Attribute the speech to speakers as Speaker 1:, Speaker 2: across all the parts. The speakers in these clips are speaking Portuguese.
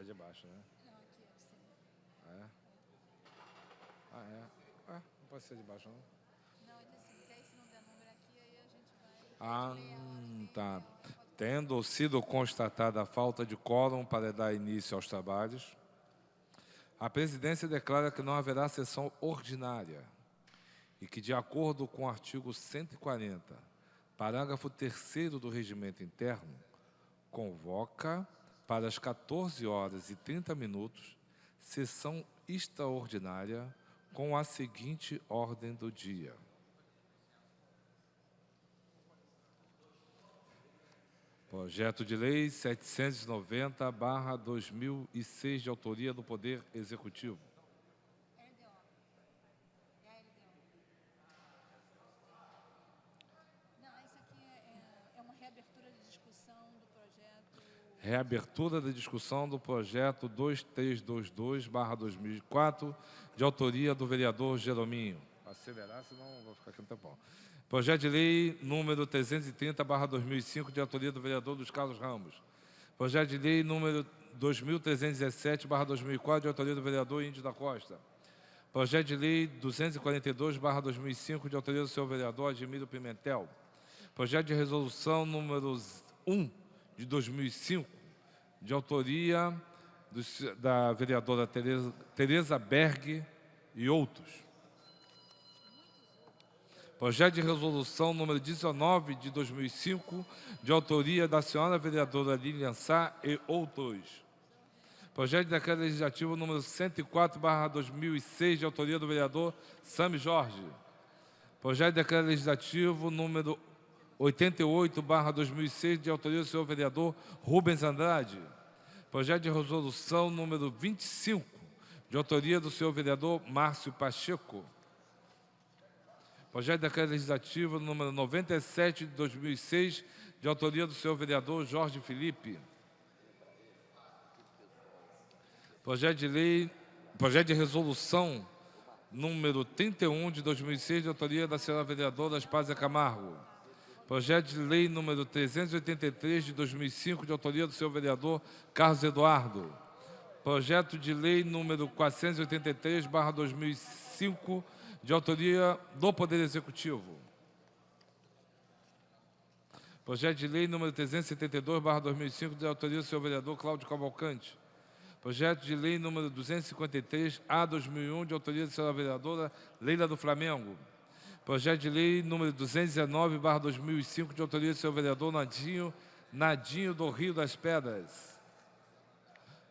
Speaker 1: de baixo, né?
Speaker 2: Não, aqui, assim.
Speaker 1: É. Ah, é. Não pode ser de baixo, não?
Speaker 2: Não, ele assim, que aí se não der número aqui, aí a gente vai
Speaker 1: Ah,
Speaker 2: de meia hora, meia
Speaker 1: tá.
Speaker 2: hora, pode começar.
Speaker 1: Tendo sido constatada a falta de quórum para dar início aos trabalhos, a presidência declara que não haverá sessão ordinária e que, de acordo com o artigo 140, parágrafo 3º do Regimento Interno, convoca para as 14h30 sessão extraordinária com a seguinte ordem do dia. Projeto de Lei 790/2006, de autoria do Poder Executivo.
Speaker 2: LDO. É a LDO. Não, isso aqui é uma reabertura de discussão do projeto.
Speaker 1: Reabertura da discussão do projeto 2322/2004, de autoria do vereador Jerominho. Acelerar, senão vou ficar aqui no tempão. Projeto de Lei número 330/2005, de autoria do vereador Luiz Carlos Ramos. Projeto de Lei número 2317/2004, de autoria do vereador Índio da Costa. Projeto de Lei 242/2005, de autoria do senhor vereador Admiro Pimentel. Projeto de Resolução número 1, de 2005, de autoria da vereadora Tereza Berg e outros. Projeto de Resolução número 19, de 2005, de autoria da senhora vereadora Lilian Sá e outros. Projeto de Decreto Legislativo número 104/2006, de autoria do vereador Sami Jorge. Projeto de Decreto Legislativo número 88/2006, de autoria do senhor vereador Rubens Andrade. Projeto de Resolução número 25, de autoria do senhor vereador Márcio Pacheco. Projeto de Decreto Legislativo número 97, de 2006, de autoria do senhor vereador Jorge Felipe. Projeto de Resolução número 31, de 2006, de autoria da senhora vereadora Aspásia Camargo. Projeto de Lei número 383, de 2005, de autoria do senhor vereador Carlos Eduardo. Projeto de Lei número 483/2005, de autoria do Poder Executivo. Projeto de Lei número 372/2005, de autoria do senhor vereador Cláudio Cavalcante. Projeto de Lei número 253/2001, de autoria da senhora vereadora Leila do Flamengo. Projeto de Lei número 219/2005, de autoria do senhor vereador Nadinho do Rio das Pedras.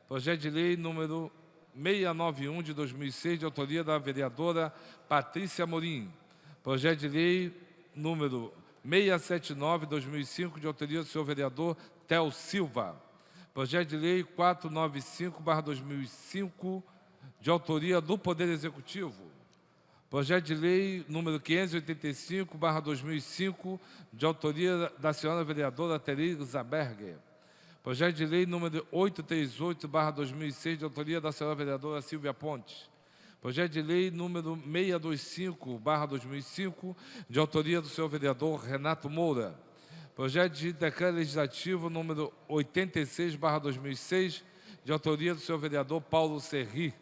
Speaker 1: Projeto de Lei número 691, de 2006, de autoria da vereadora Patrícia Amorim. Projeto de Lei número 679/2005, de autoria do senhor vereador Theo Silva. Projeto de Lei 495/2005, de autoria do Poder Executivo. Projeto de Lei número 585/2005, de autoria da senhora vereadora Tereza Berger. Projeto de Lei número 838/2006, de autoria da senhora vereadora Silvia Pontes. Projeto de Lei número 625/2005, de autoria do senhor vereador Renato Moura. Projeto de Decreto Legislativo número 86/2006, de autoria do senhor vereador Paulo Serri.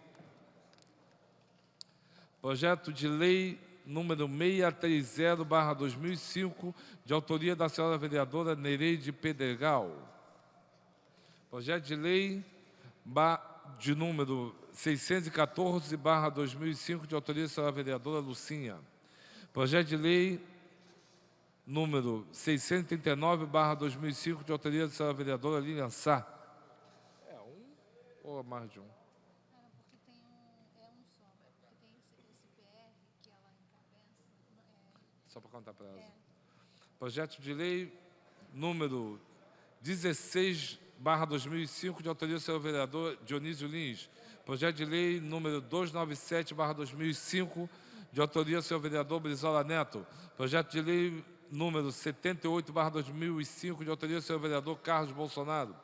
Speaker 1: Projeto de Lei número 630/2005, de autoria da senhora vereadora Nereide Pedregal. Projeto de Lei de número 614/2005, de autoria da senhora vereadora Lucinha. Projeto de Lei número 639/2005, de autoria da senhora vereadora Lilian Sá. É um ou mais de um?
Speaker 2: Ah, não, porque tem um só, porque tem esse PR que ela encabeça.
Speaker 1: Só para contar para ela. Projeto de Lei número 16/2005, de autoria do senhor vereador Dionísio Lins. Projeto de Lei número 297/2005, de autoria do senhor vereador Brizola Neto. Projeto de Lei número 78/2005, de autoria do senhor vereador Carlos Bolsonaro.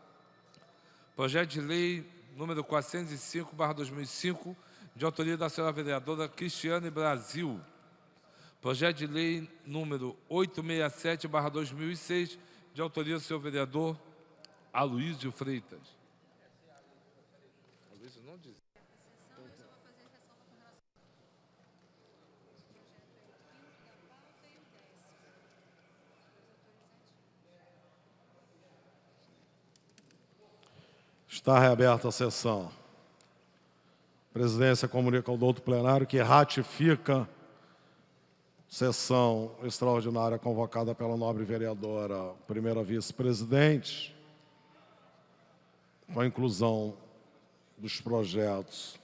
Speaker 1: Projeto de Lei número 405/2005, de autoria da senhora vereadora Cristiane Brasil. Projeto de Lei número 867/2006, de autoria do senhor vereador Aloísio Freitas. Isso não diz.
Speaker 3: Está reaberta a sessão. A presidência comunica ao douto plenário que ratifica sessão extraordinária convocada pela nobre vereadora, primeira vice-presidente, com a inclusão dos projetos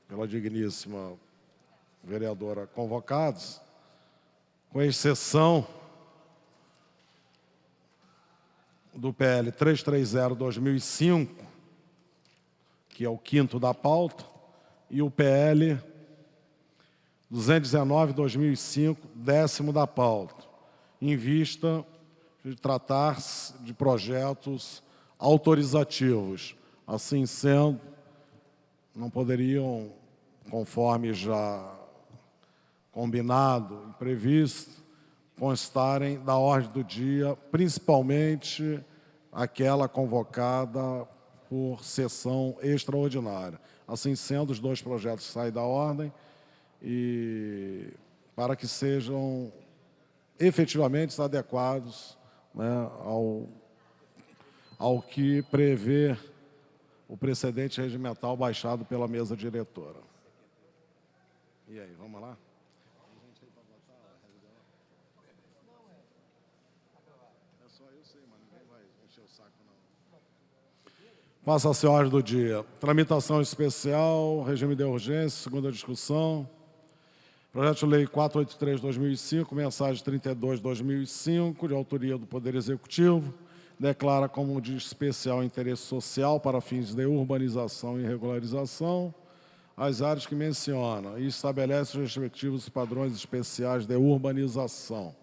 Speaker 3: pela digníssima vereadora convocados, com exceção do PL 330/2005, que é o quinto da pauta, e o PL 219/2005, décimo da pauta, em vista de tratar-se de projetos autorizativos. Assim sendo, não poderiam, conforme já combinado e previsto, constarem da ordem do dia, principalmente aquela convocada por sessão extraordinária. Assim sendo, os dois projetos saem da ordem e para que sejam efetivamente adequados, né, ao que prevê o precedente regimental baixado pela mesa diretora. E aí, vamos lá? Passa-se a ordem do dia. Tramitação especial, regime de urgência, segunda discussão. Projeto de Lei 483/2005, mensagem 32/2005, de autoria do Poder Executivo, declara como de especial interesse social para fins de urbanização e regularização as áreas que menciona e estabelece os respectivos padrões especiais de urbanização.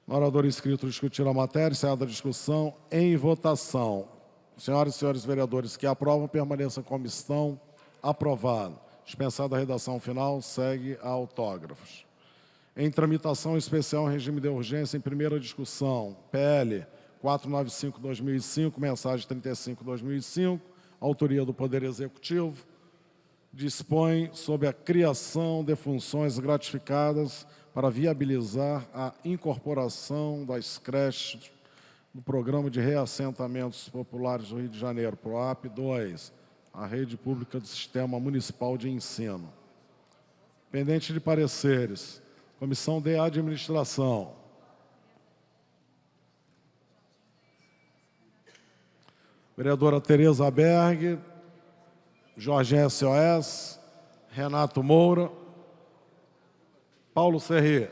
Speaker 3: O orador inscrito discutir a matéria, encerrada a discussão, em votação. Senhoras e senhores vereadores que aprovam, permaneçam em comissão. Aprovado. Dispensada a redação final, segue a autógrafos. Em tramitação especial em regime de urgência, em primeira discussão, PL 495/2005, mensagem 35/2005, autoria do Poder Executivo, dispõe sobre a criação de funções gratificadas para viabilizar a incorporação das creches do Programa de Reassentamentos Populares do Rio de Janeiro, PROAP 2, a Rede Pública do Sistema Municipal de Ensino. Pendente de pareceres, Comissão de Administração. Vereadora Tereza Berg, Jorge SOS, Renato Moura, Paulo Serri,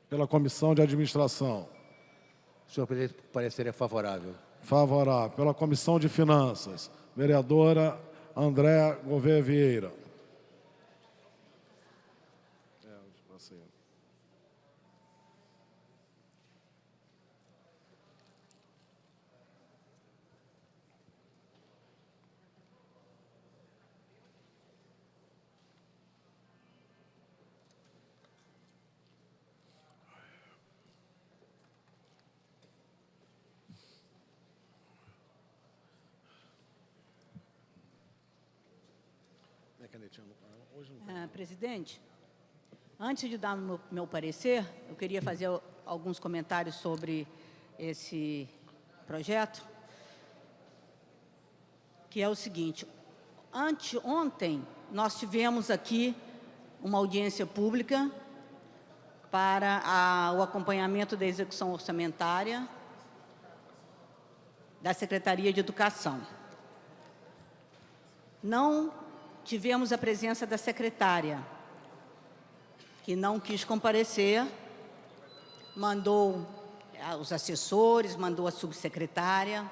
Speaker 3: pela Comissão de Administração.
Speaker 4: Senhor presidente, o parecer é favorável.
Speaker 3: Favorável. Pela Comissão de Finanças, vereadora Andréa Gouveia Vieira.
Speaker 5: Presidente, antes de dar meu parecer, eu queria fazer alguns comentários sobre esse projeto, que é o seguinte: ontem nós tivemos aqui uma audiência pública para o acompanhamento da execução orçamentária da Secretaria de Educação. Não tivemos a presença da secretária, que não quis comparecer, mandou os assessores, mandou a subsecretária,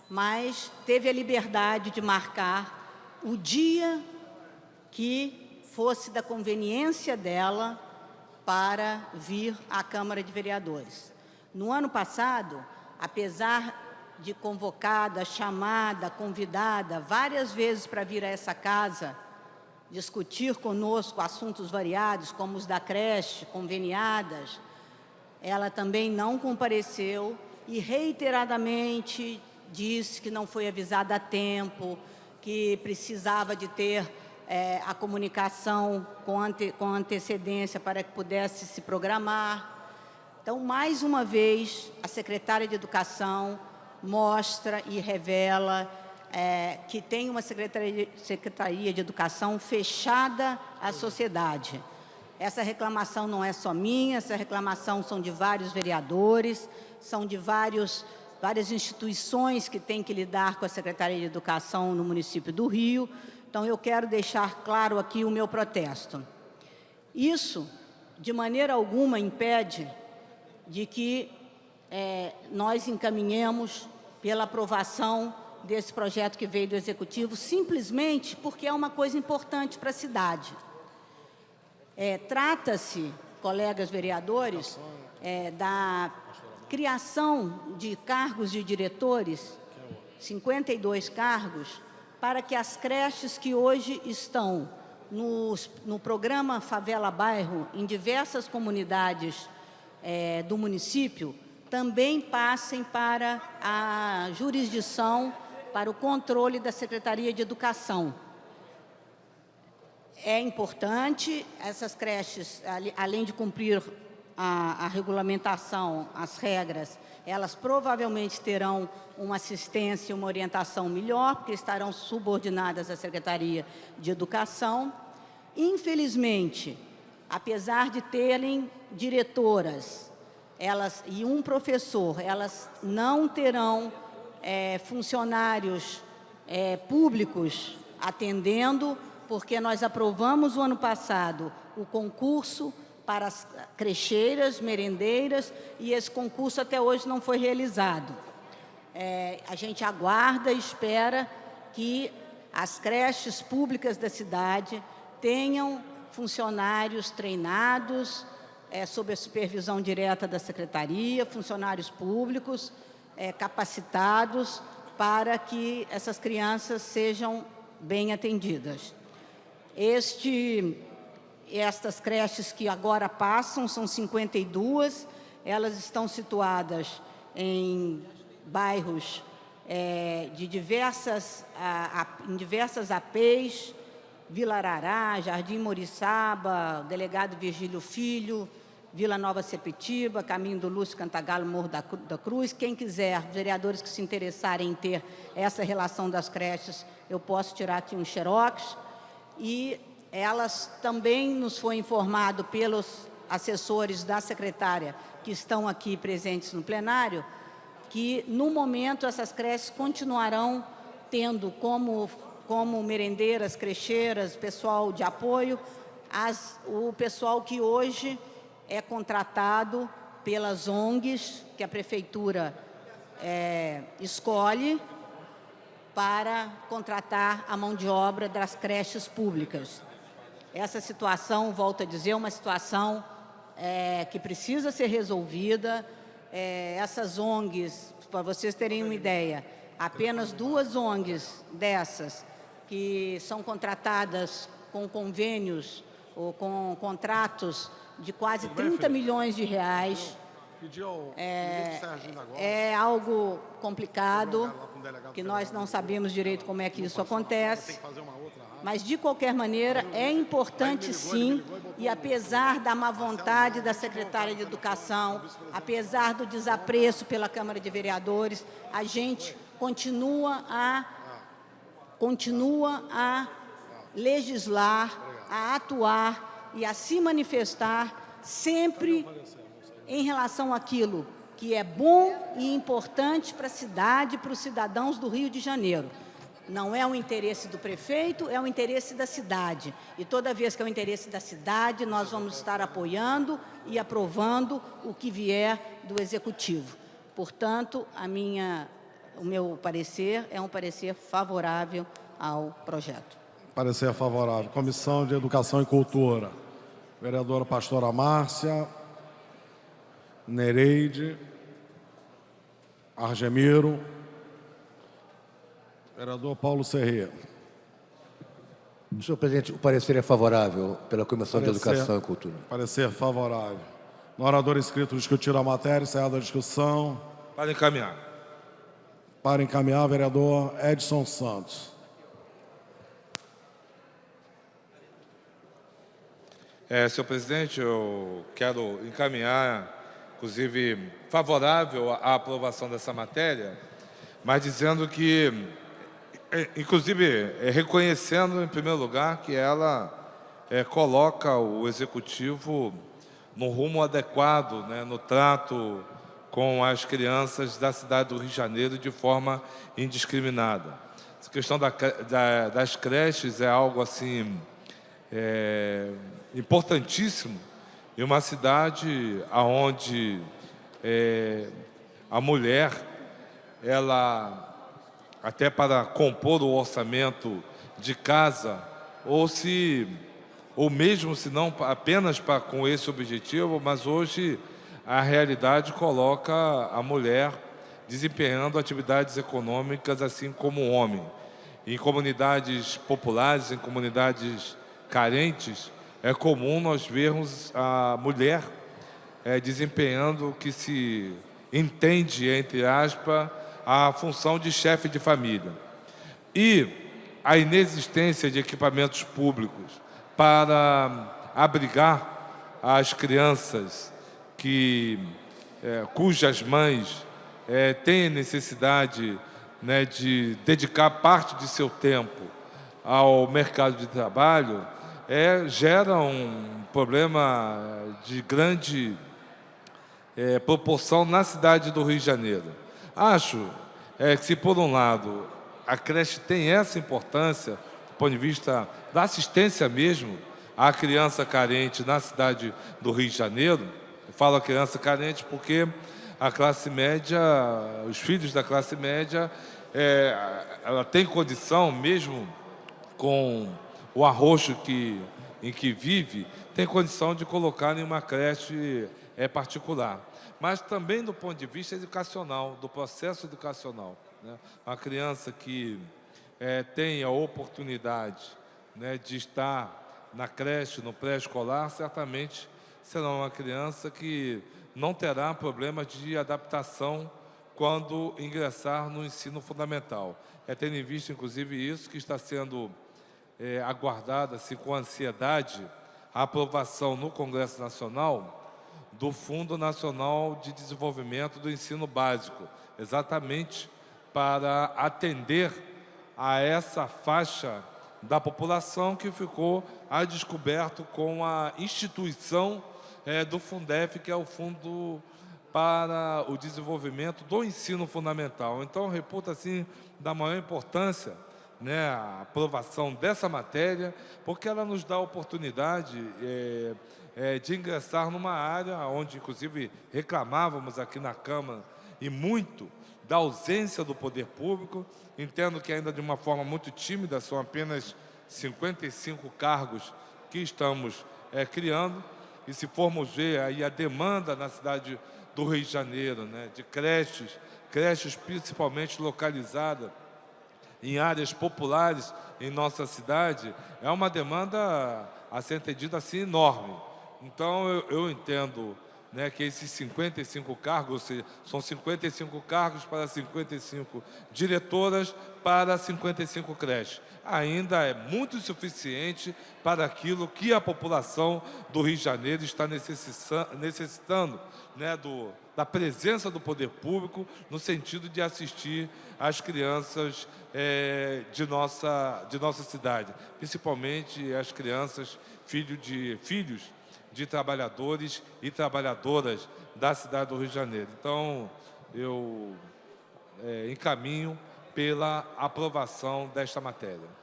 Speaker 5: mas teve a liberdade de marcar o dia que fosse da conveniência dela para vir à Câmara de Vereadores. No ano passado, apesar de convocada, chamada, convidada várias vezes para vir a essa casa discutir conosco assuntos variados, como os da creche, conveniadas, ela também não compareceu e reiteradamente disse que não foi avisada a tempo, que precisava de ter a comunicação com antecedência para que pudesse se programar. Então, mais uma vez, a secretária de Educação mostra e revela que tem uma Secretaria de Educação fechada à sociedade. Essa reclamação não é só minha, essa reclamação são de vários vereadores, são de várias instituições que têm que lidar com a Secretaria de Educação no município do Rio. Então, eu quero deixar claro aqui o meu protesto. Isso, de maneira alguma, impede de que nós encaminhemos pela aprovação desse projeto que veio do Executivo, simplesmente porque é uma coisa importante para a cidade. Trata-se, colegas vereadores, da criação de cargos de diretores, 52 cargos, para que as creches que hoje estão no programa Favela Bairro, em diversas comunidades do município, também passem para a jurisdição, para o controle da Secretaria de Educação. É importante, essas creches, além de cumprir a regulamentação, as regras, elas provavelmente terão uma assistência, uma orientação melhor, porque estarão subordinadas à Secretaria de Educação. Infelizmente, apesar de terem diretoras e um professor, elas não terão funcionários públicos atendendo, porque nós aprovamos o ano passado o concurso para as crecheiras, merendeiras, e esse concurso até hoje não foi realizado. A gente aguarda e espera que as creches públicas da cidade tenham funcionários treinados, sob a supervisão direta da Secretaria, funcionários públicos capacitados para que essas crianças sejam bem atendidas. Estas creches que agora passam, são 52, elas estão situadas em bairros em diversas APs, Vila Arará, Jardim Moriçaba, Delegado Virgílio Filho, Vila Nova Sepetiba, Caminho do Lúcio, Cantagalo, Morro da Cruz. Quem quiser, vereadores que se interessarem em ter essa relação das creches, eu posso tirar aqui um xerox. E elas também nos foi informado pelos assessores da secretária que estão aqui presentes no plenário, que no momento essas creches continuarão tendo como merendeiras, crecheiras, pessoal de apoio, o pessoal que hoje é contratado pelas ONGs, que a Prefeitura escolhe para contratar a mão de obra das creches públicas. Essa situação, volto a dizer, é uma situação que precisa ser resolvida. Essas ONGs, para vocês terem uma ideia, apenas 2 ONGs dessas que são contratadas com convênios ou com contratos de quase 30 milhões de reais. É algo complicado, que nós não sabemos direito como é que isso acontece. Mas, de qualquer maneira, é importante sim, e apesar da má vontade da secretária de Educação, apesar do desapreço pela Câmara de Vereadores, a gente continua a legislar, a atuar e a se manifestar sempre em relação àquilo que é bom e importante para a cidade, para os cidadãos do Rio de Janeiro. Não é o interesse do prefeito, é o interesse da cidade. E toda vez que é o interesse da cidade, nós vamos estar apoiando e aprovando o que vier do Executivo. Portanto, o meu parecer é um parecer favorável ao projeto.
Speaker 3: Parecer favorável. Comissão de Educação e Cultura. Vereadora Pastora Márcia, Nereide, Argemiro, vereador Paulo Serrê.
Speaker 4: Senhor presidente, o parecer é favorável pela Comissão de Educação e Cultura.
Speaker 3: Parecer favorável. No orador inscrito discutir a matéria, encerrada a discussão.
Speaker 1: Para encaminhar.
Speaker 3: Para encaminhar, vereador Edson Santos.
Speaker 1: Senhor presidente, eu quero encaminhar, inclusive, favorável à aprovação dessa matéria, mas dizendo que, inclusive, reconhecendo, em primeiro lugar, que ela coloca o Executivo no rumo adequado, né, no trato com as crianças da cidade do Rio de Janeiro de forma indiscriminada. Essa questão das creches é algo assim importantíssimo em uma cidade onde a mulher, ela, até para compor o orçamento de casa, ou mesmo se não apenas com esse objetivo, mas hoje a realidade coloca a mulher desempenhando atividades econômicas assim como o homem. Em comunidades populares, em comunidades carentes, é comum nós vermos a mulher desempenhando o que se entende, entre aspas, a função de chefe de família. E a inexistência de equipamentos públicos para abrigar as crianças cujas mães têm necessidade, né, de dedicar parte de seu tempo ao mercado de trabalho, gera um problema de grande proporção na cidade do Rio de Janeiro. Acho que, se por um lado a creche tem essa importância, do ponto de vista da assistência mesmo à criança carente na cidade do Rio de Janeiro, eu falo a criança carente porque a classe média, os filhos da classe média, ela tem condição, mesmo com o arroxo em que vive, tem condição de colocar em uma creche particular. Mas também do ponto de vista educacional, do processo educacional, né? Uma criança que tem a oportunidade, né, de estar na creche, no pré-escolar, certamente será uma criança que não terá problema de adaptação quando ingressar no ensino fundamental. Tendo em vista, inclusive, isso que está sendo aguardada assim, com ansiedade, a aprovação no Congresso Nacional do Fundo Nacional de Desenvolvimento do Ensino Básico, exatamente para atender a essa faixa da população que ficou a descoberto com a instituição do Fundef, que é o Fundo para o Desenvolvimento do Ensino Fundamental. Então, reputo assim da maior importância, né, a aprovação dessa matéria, porque ela nos dá a oportunidade de ingressar numa área onde, inclusive, reclamávamos aqui na Câmara, e muito, da ausência do poder público. Entendo que ainda de uma forma muito tímida, são apenas 55 cargos que estamos criando, e se formos ver aí a demanda na cidade do Rio de Janeiro, né, de creches principalmente localizadas em áreas populares em nossa cidade, é uma demanda a ser entendida assim enorme. Então eu entendo, né, que esses 55 cargos, ou seja, são 55 cargos para 55 diretoras para 55 creches. Ainda é muito insuficiente para aquilo que a população do Rio de Janeiro está necessitando, né, da presença do poder público no sentido de assistir às crianças de nossa cidade, principalmente as crianças filhos de trabalhadores e trabalhadoras da cidade do Rio de Janeiro. Então, eu encaminho pela aprovação desta matéria.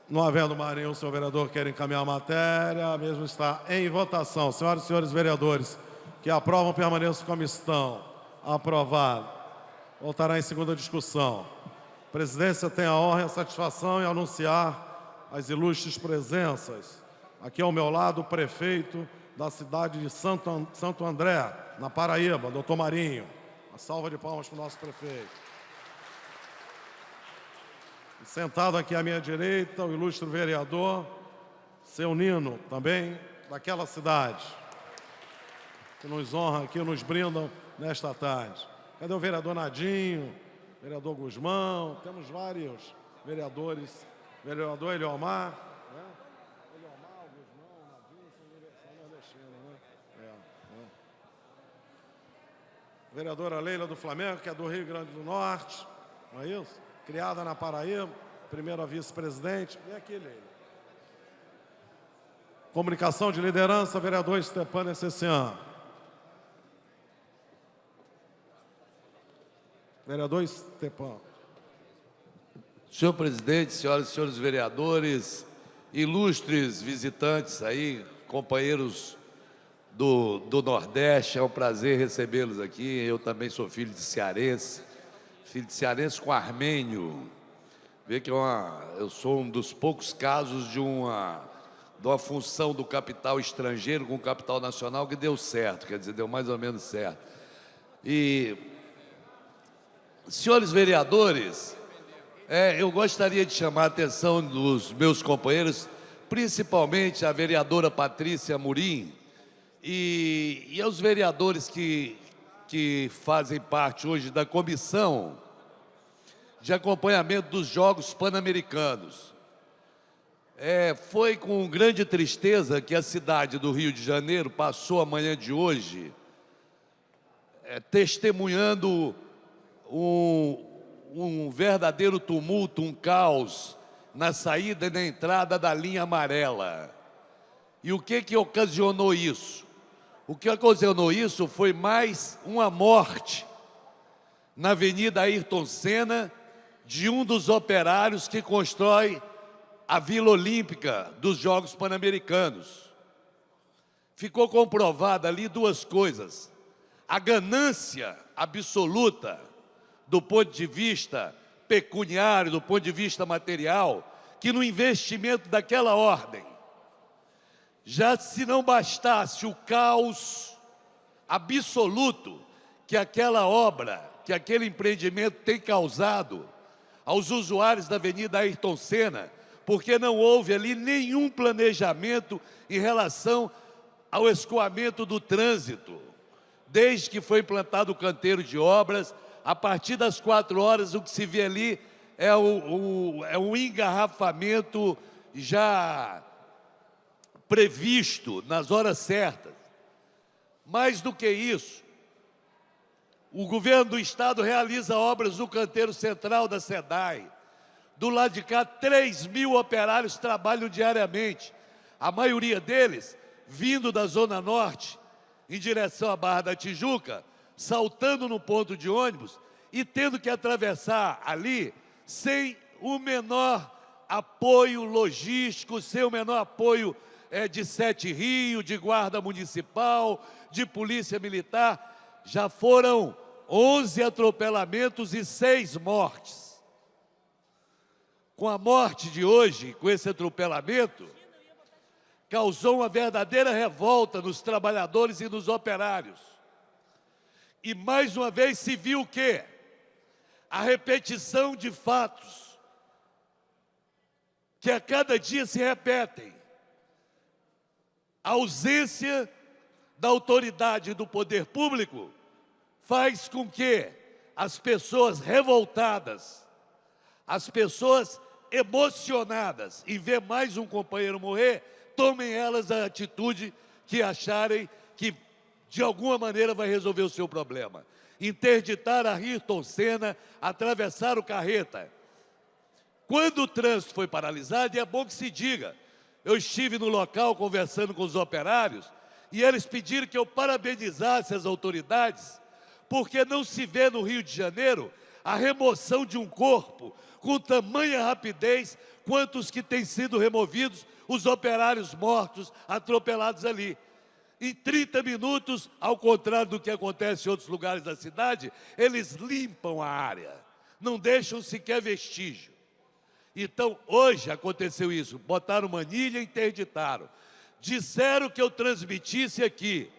Speaker 3: Não havendo mais nenhum senhor vereador que queira encaminhar a matéria, a mesma está em votação. Senhoras e senhores vereadores que aprovam, permaneçam como estão. Aprovado. Voltará em segunda discussão. A presidência tem a honra e a satisfação em anunciar as ilustres presenças. Aqui ao meu lado, o prefeito da cidade de Santo André, na Paraíba, doutor Marinho. Uma salva de palmas para o nosso prefeito. E sentado aqui à minha direita, o ilustre vereador, seu Nino, também daquela cidade. que nos honram aqui, nos brindam nesta tarde. Cadê o vereador Nadinho, vereador Guzmão? Temos vários vereadores. Vereador Eliomar, né? Eliomar, Guzmão, Nadinho, são nordestinos, né? Vereadora Leila do Flamengo, que é do Rio Grande do Norte, não é isso? Criada na Paraíba, primeira vice-presidente. Vem aqui, Leila. Comunicação de liderança, vereador Stepan Essessian. Vereador Stepan.
Speaker 6: Senhor presidente, senhoras e senhores vereadores, ilustres visitantes aí, companheiros do Nordeste, é um prazer recebê-los aqui. Eu também sou filho de cearense com armênio. Vê que eu sou um dos poucos casos de uma função do capital estrangeiro com o capital nacional que deu certo, quer dizer, deu mais ou menos certo. E, senhores vereadores, eu gostaria de chamar a atenção dos meus companheiros, principalmente a vereadora Patrícia Amorim e aos vereadores que fazem parte hoje da comissão de acompanhamento dos Jogos Pan-Americanos. Foi com grande tristeza que a cidade do Rio de Janeiro passou a manhã de hoje testemunhando um verdadeiro tumulto, um caos na saída e na entrada da linha amarela. E o que ocasionou isso? O que ocasionou isso foi mais uma morte na Avenida Ayrton Senna de um dos operários que constrói a Vila Olímpica dos Jogos Pan-Americanos. Ficou comprovada ali duas coisas: a ganância absoluta do ponto de vista pecuniário, do ponto de vista material, que no investimento daquela ordem, já se não bastasse o caos absoluto que aquela obra, que aquele empreendimento tem causado aos usuários da Avenida Ayrton Senna, porque não houve ali nenhum planejamento em relação ao escoamento do trânsito. Desde que foi implantado o canteiro de obras, a partir das 4 horas, o que se vê ali é um engarrafamento já previsto nas horas certas. Mais do que isso, o governo do estado realiza obras no canteiro central da SEDAI. Do lado de cá, 3.000 operários trabalham diariamente, a maioria deles vindo da Zona Norte, em direção à Barra da Tijuca, saltando no ponto de ônibus e tendo que atravessar ali sem o menor apoio logístico, sem o menor apoio de Sete Rio, de guarda municipal, de polícia militar. Já foram 11 atropelamentos e 6 mortes. Com a morte de hoje, com esse atropelamento, causou uma verdadeira revolta nos trabalhadores e nos operários. E mais uma vez se viu o quê? A repetição de fatos que a cada dia se repetem. A ausência da autoridade do poder público faz com que as pessoas revoltadas, as pessoas emocionadas em ver mais um companheiro morrer, tomem elas a atitude que acharem que de alguma maneira vai resolver o seu problema. Interditar a Ayrton Senna, atravessar o Carreta. Quando o trânsito foi paralisado, e é bom que se diga, eu estive no local conversando com os operários e eles pediram que eu parabenizasse as autoridades, porque não se vê no Rio de Janeiro a remoção de um corpo com tamanha rapidez quanto os que têm sido removidos, os operários mortos, atropelados ali. Em 30 minutos, ao contrário do que acontece em outros lugares da cidade, eles limpam a área, não deixam sequer vestígio. Então, hoje aconteceu isso, botaram manilha e interditaram. Disseram que eu transmitisse aqui,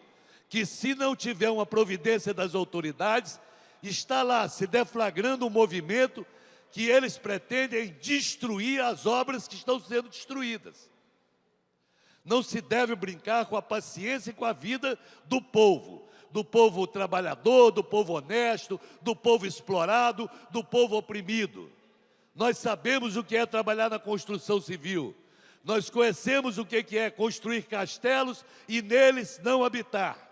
Speaker 6: que se não tiver uma providência das autoridades, está lá se deflagrando um movimento que eles pretendem destruir as obras que estão sendo destruídas. Não se deve brincar com a paciência e com a vida do povo. do povo trabalhador, do povo honesto, do povo explorado, do povo oprimido. Nós sabemos o que é trabalhar na construção civil. Nós conhecemos o que é construir castelos e neles não habitar.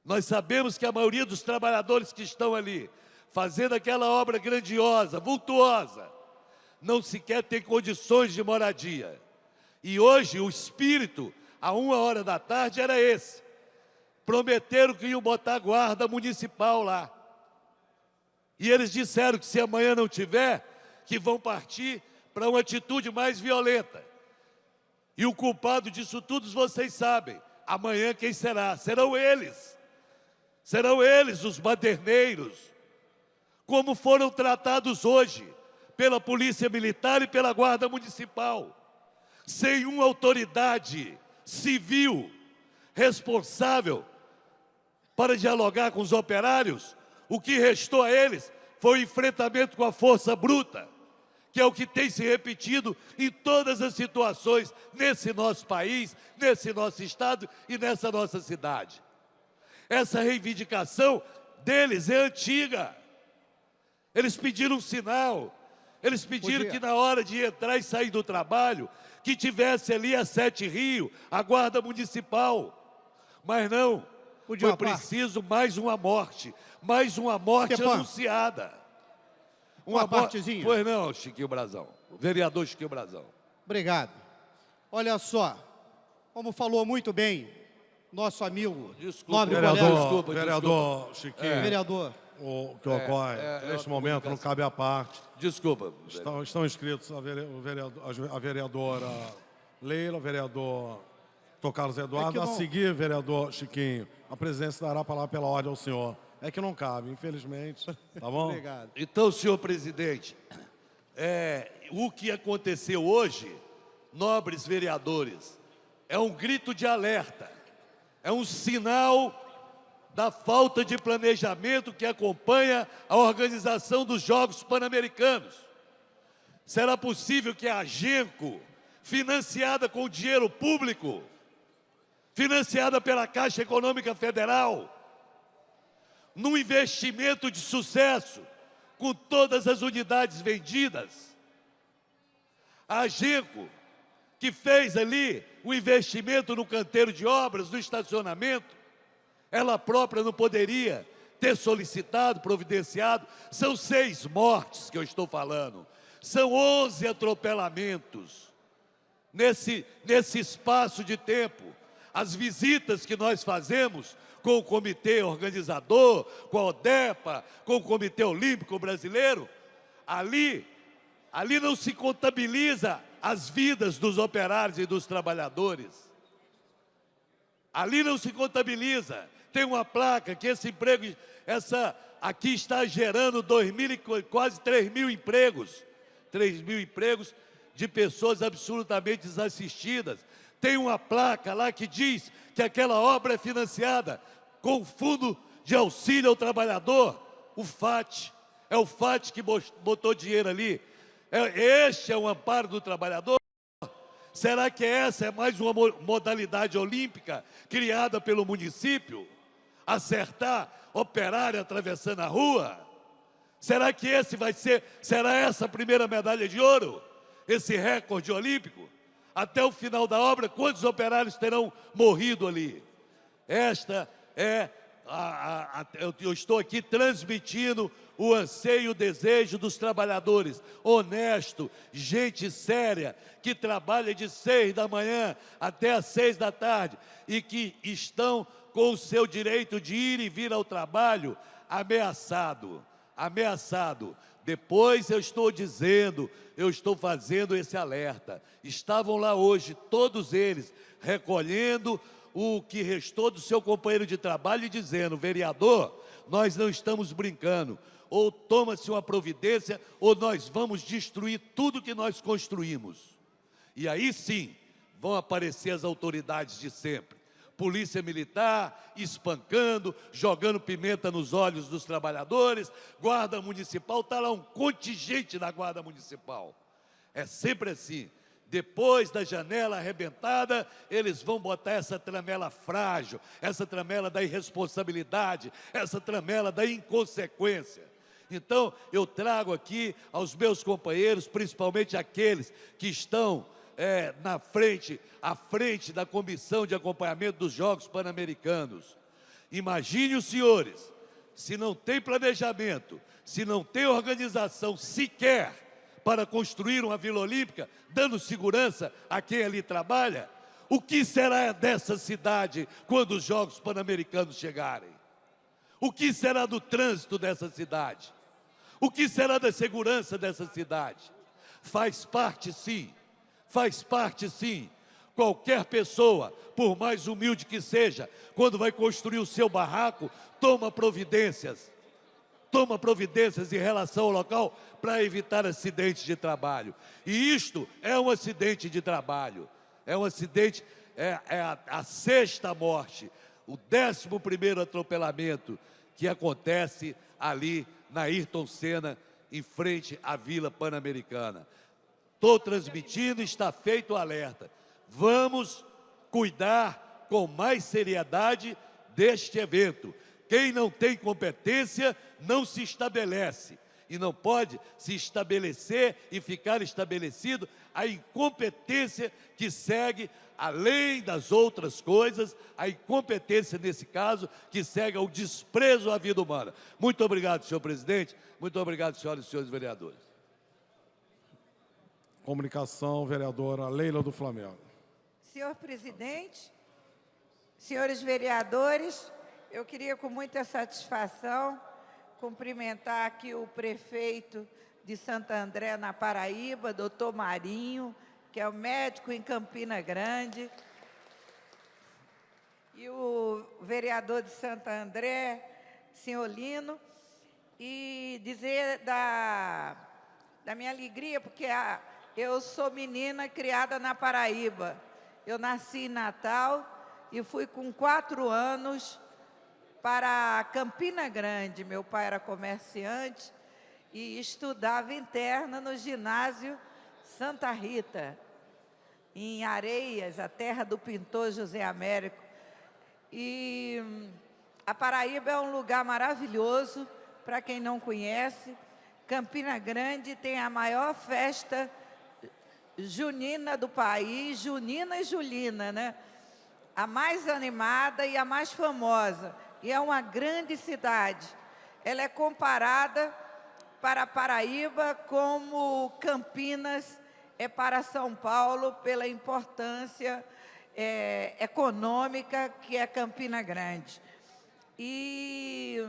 Speaker 6: Nós sabemos que a maioria dos trabalhadores que estão ali, fazendo aquela obra grandiosa, vultuosa, não sequer tem condições de moradia. E hoje o espírito, a 1h da tarde, era esse. Prometeram que iam botar guarda municipal lá. E eles disseram que se amanhã não tiver, que vão partir para uma atitude mais violenta. E o culpado disso tudo vocês sabem. Amanhã quem será? Serão eles. Serão eles os baderneiros. Como foram tratados hoje pela Polícia Militar e pela Guarda Municipal. Sem uma autoridade civil responsável para dialogar com os operários, o que restou a eles foi o enfrentamento com a força bruta, que é o que tem se repetido em todas as situações nesse nosso país, nesse nosso estado e nessa nossa cidade. Essa reivindicação deles é antiga. Eles pediram um sinal, eles pediram que na hora de entrar e sair do trabalho, que tivesse ali a 7 Rio, a Guarda Municipal. Mas não, foi preciso mais uma morte anunciada.
Speaker 7: Uma partezinha.
Speaker 6: Pois não, Chiquinho Brazão, o vereador Chiquinho Brazão.
Speaker 7: Obrigado. Olha só, como falou muito bem nosso amigo, nobre colega,
Speaker 3: Vereador Chiquinho,
Speaker 7: vereador.
Speaker 3: o que ocorre neste momento não cabe à parte.
Speaker 6: Desculpa.
Speaker 3: Estão inscritos a vereadora Leila, o vereador Dr. Carlos Eduardo. A seguir, vereador Chiquinho, a presidência dará a palavra pela ordem ao senhor. É que não cabe, infelizmente. Tá bom?
Speaker 7: Obrigado.
Speaker 6: Então, senhor presidente, o que aconteceu hoje, nobres vereadores, é um grito de alerta, é um sinal da falta de planejamento que acompanha a organização dos Jogos Pan-Americanos. Será possível que a Agenco, financiada com dinheiro público, financiada pela Caixa Econômica Federal, num investimento de sucesso, com todas as unidades vendidas, a Agenco, que fez ali o investimento no canteiro de obras, no estacionamento, ela própria não poderia ter solicitado, providenciado. São 6 mortes que eu estou falando. São 11 atropelamentos nesse espaço de tempo. As visitas que nós fazemos com o comitê organizador, com a ODEPA, com o Comitê Olímpico Brasileiro, ali não se contabiliza as vidas dos operários e dos trabalhadores. Ali não se contabiliza. Tem uma placa que esse emprego, aqui está gerando quase 3.000 empregos. 3.000 empregos de pessoas absolutamente desassistidas. Tem uma placa lá que diz que aquela obra é financiada com o Fundo de Auxílio ao Trabalhador, o FAT. É o FAT que botou dinheiro ali. Este é o amparo do trabalhador? Será que essa é mais uma modalidade olímpica criada pelo município? Acertar operário atravessando a rua? Será que será essa a primeira medalha de ouro? Esse recorde olímpico? Até o final da obra, quantos operários terão morrido ali? Esta é eu estou aqui transmitindo o anseio e o desejo dos trabalhadores, honesto, gente séria, que trabalha de 6 da manhã até às 6 da tarde e que estão com o seu direito de ir e vir ao trabalho ameaçado. Depois eu estou fazendo esse alerta. Estavam lá hoje, todos eles, recolhendo o que restou do seu companheiro de trabalho e dizendo: vereador, nós não estamos brincando, ou toma-se uma providência, ou nós vamos destruir tudo que nós construímos. E aí sim, vão aparecer as autoridades de sempre. Polícia Militar espancando, jogando pimenta nos olhos dos trabalhadores, Guarda Municipal, está lá um contingente da Guarda Municipal. É sempre assim. Depois da janela arrebentada, eles vão botar essa tramela frágil, essa tramela da irresponsabilidade, essa tramela da inconsequência. Então, eu trago aqui aos meus companheiros, principalmente aqueles que estão à frente da comissão de acompanhamento dos Jogos Pan-Americanos. Imagine os senhores, se não tem planejamento, se não tem organização sequer para construir uma Vila Olímpica, dando segurança a quem ali trabalha, o que será dessa cidade quando os Jogos Pan-Americanos chegarem? O que será do trânsito dessa cidade? O que será da segurança dessa cidade? Faz parte sim, qualquer pessoa, por mais humilde que seja, quando vai construir o seu barraco, toma providências em relação ao local para evitar acidentes de trabalho. E isto é um acidente de trabalho, é um acidente, a sexta morte, o 11º atropelamento que acontece ali na Ayrton Senna, em frente à Vila Pan-Americana. Estou transmitindo, está feito o alerta. Vamos cuidar com mais seriedade deste evento. Quem não tem competência não se estabelece. E não pode se estabelecer e ficar estabelecido a incompetência que segue, além das outras coisas, a incompetência nesse caso, que segue ao desprezo à vida humana. Muito obrigado, senhor presidente. Muito obrigado, senhoras e senhores vereadores.
Speaker 3: Comunicação, vereadora Leila do Flamengo.
Speaker 8: Senhor presidente, senhores vereadores, eu queria com muita satisfação cumprimentar aqui o prefeito de Santo André, na Paraíba, doutor Marinho, que é o médico em Campina Grande, e o vereador de Santo André, senhor Lino, e dizer da minha alegria, porque eu sou menina criada na Paraíba. Eu nasci em Natal e fui com 4 anos para Campina Grande. Meu pai era comerciante e estudava interna no ginásio Santa Rita, em Areias, a terra do pintor José Américo. E a Paraíba é um lugar maravilhoso, para quem não conhece. Campina Grande tem a maior festa junina do país, junina e julina, né? A mais animada e a mais famosa. E é uma grande cidade. Ela é comparada para a Paraíba como Campinas é para São Paulo, pela importância econômica que é Campina Grande. E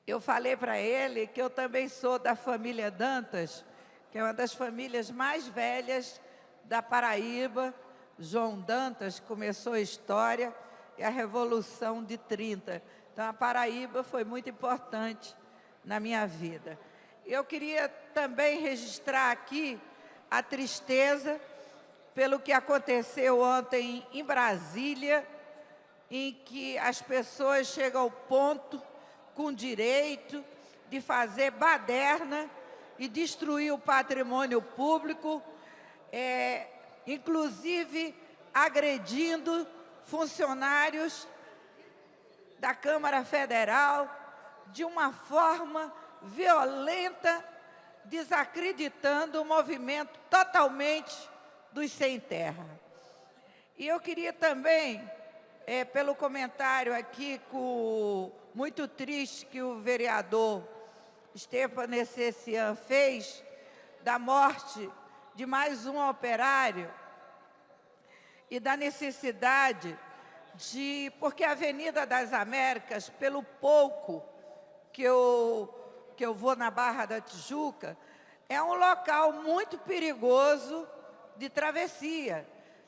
Speaker 8: eu falei para ele que eu também sou da família Dantas, que é uma das famílias mais velhas da Paraíba. João Dantas começou a história e a Revolução de 30. Então, a Paraíba foi muito importante na minha vida. Eu queria também registrar aqui a tristeza pelo que aconteceu ontem em Brasília, em que as pessoas chegam ao ponto, com direito, de fazer baderna e destruir o patrimônio público, inclusive agredindo funcionários da Câmara Federal de uma forma violenta, desacreditando o movimento totalmente dos sem terra. E eu queria também, pelo comentário aqui muito triste que o vereador Estepa Necessian fez, da morte de mais um operário e da necessidade porque a Avenida das Américas, pelo pouco que eu vou na Barra da Tijuca, é um local muito perigoso de travessia.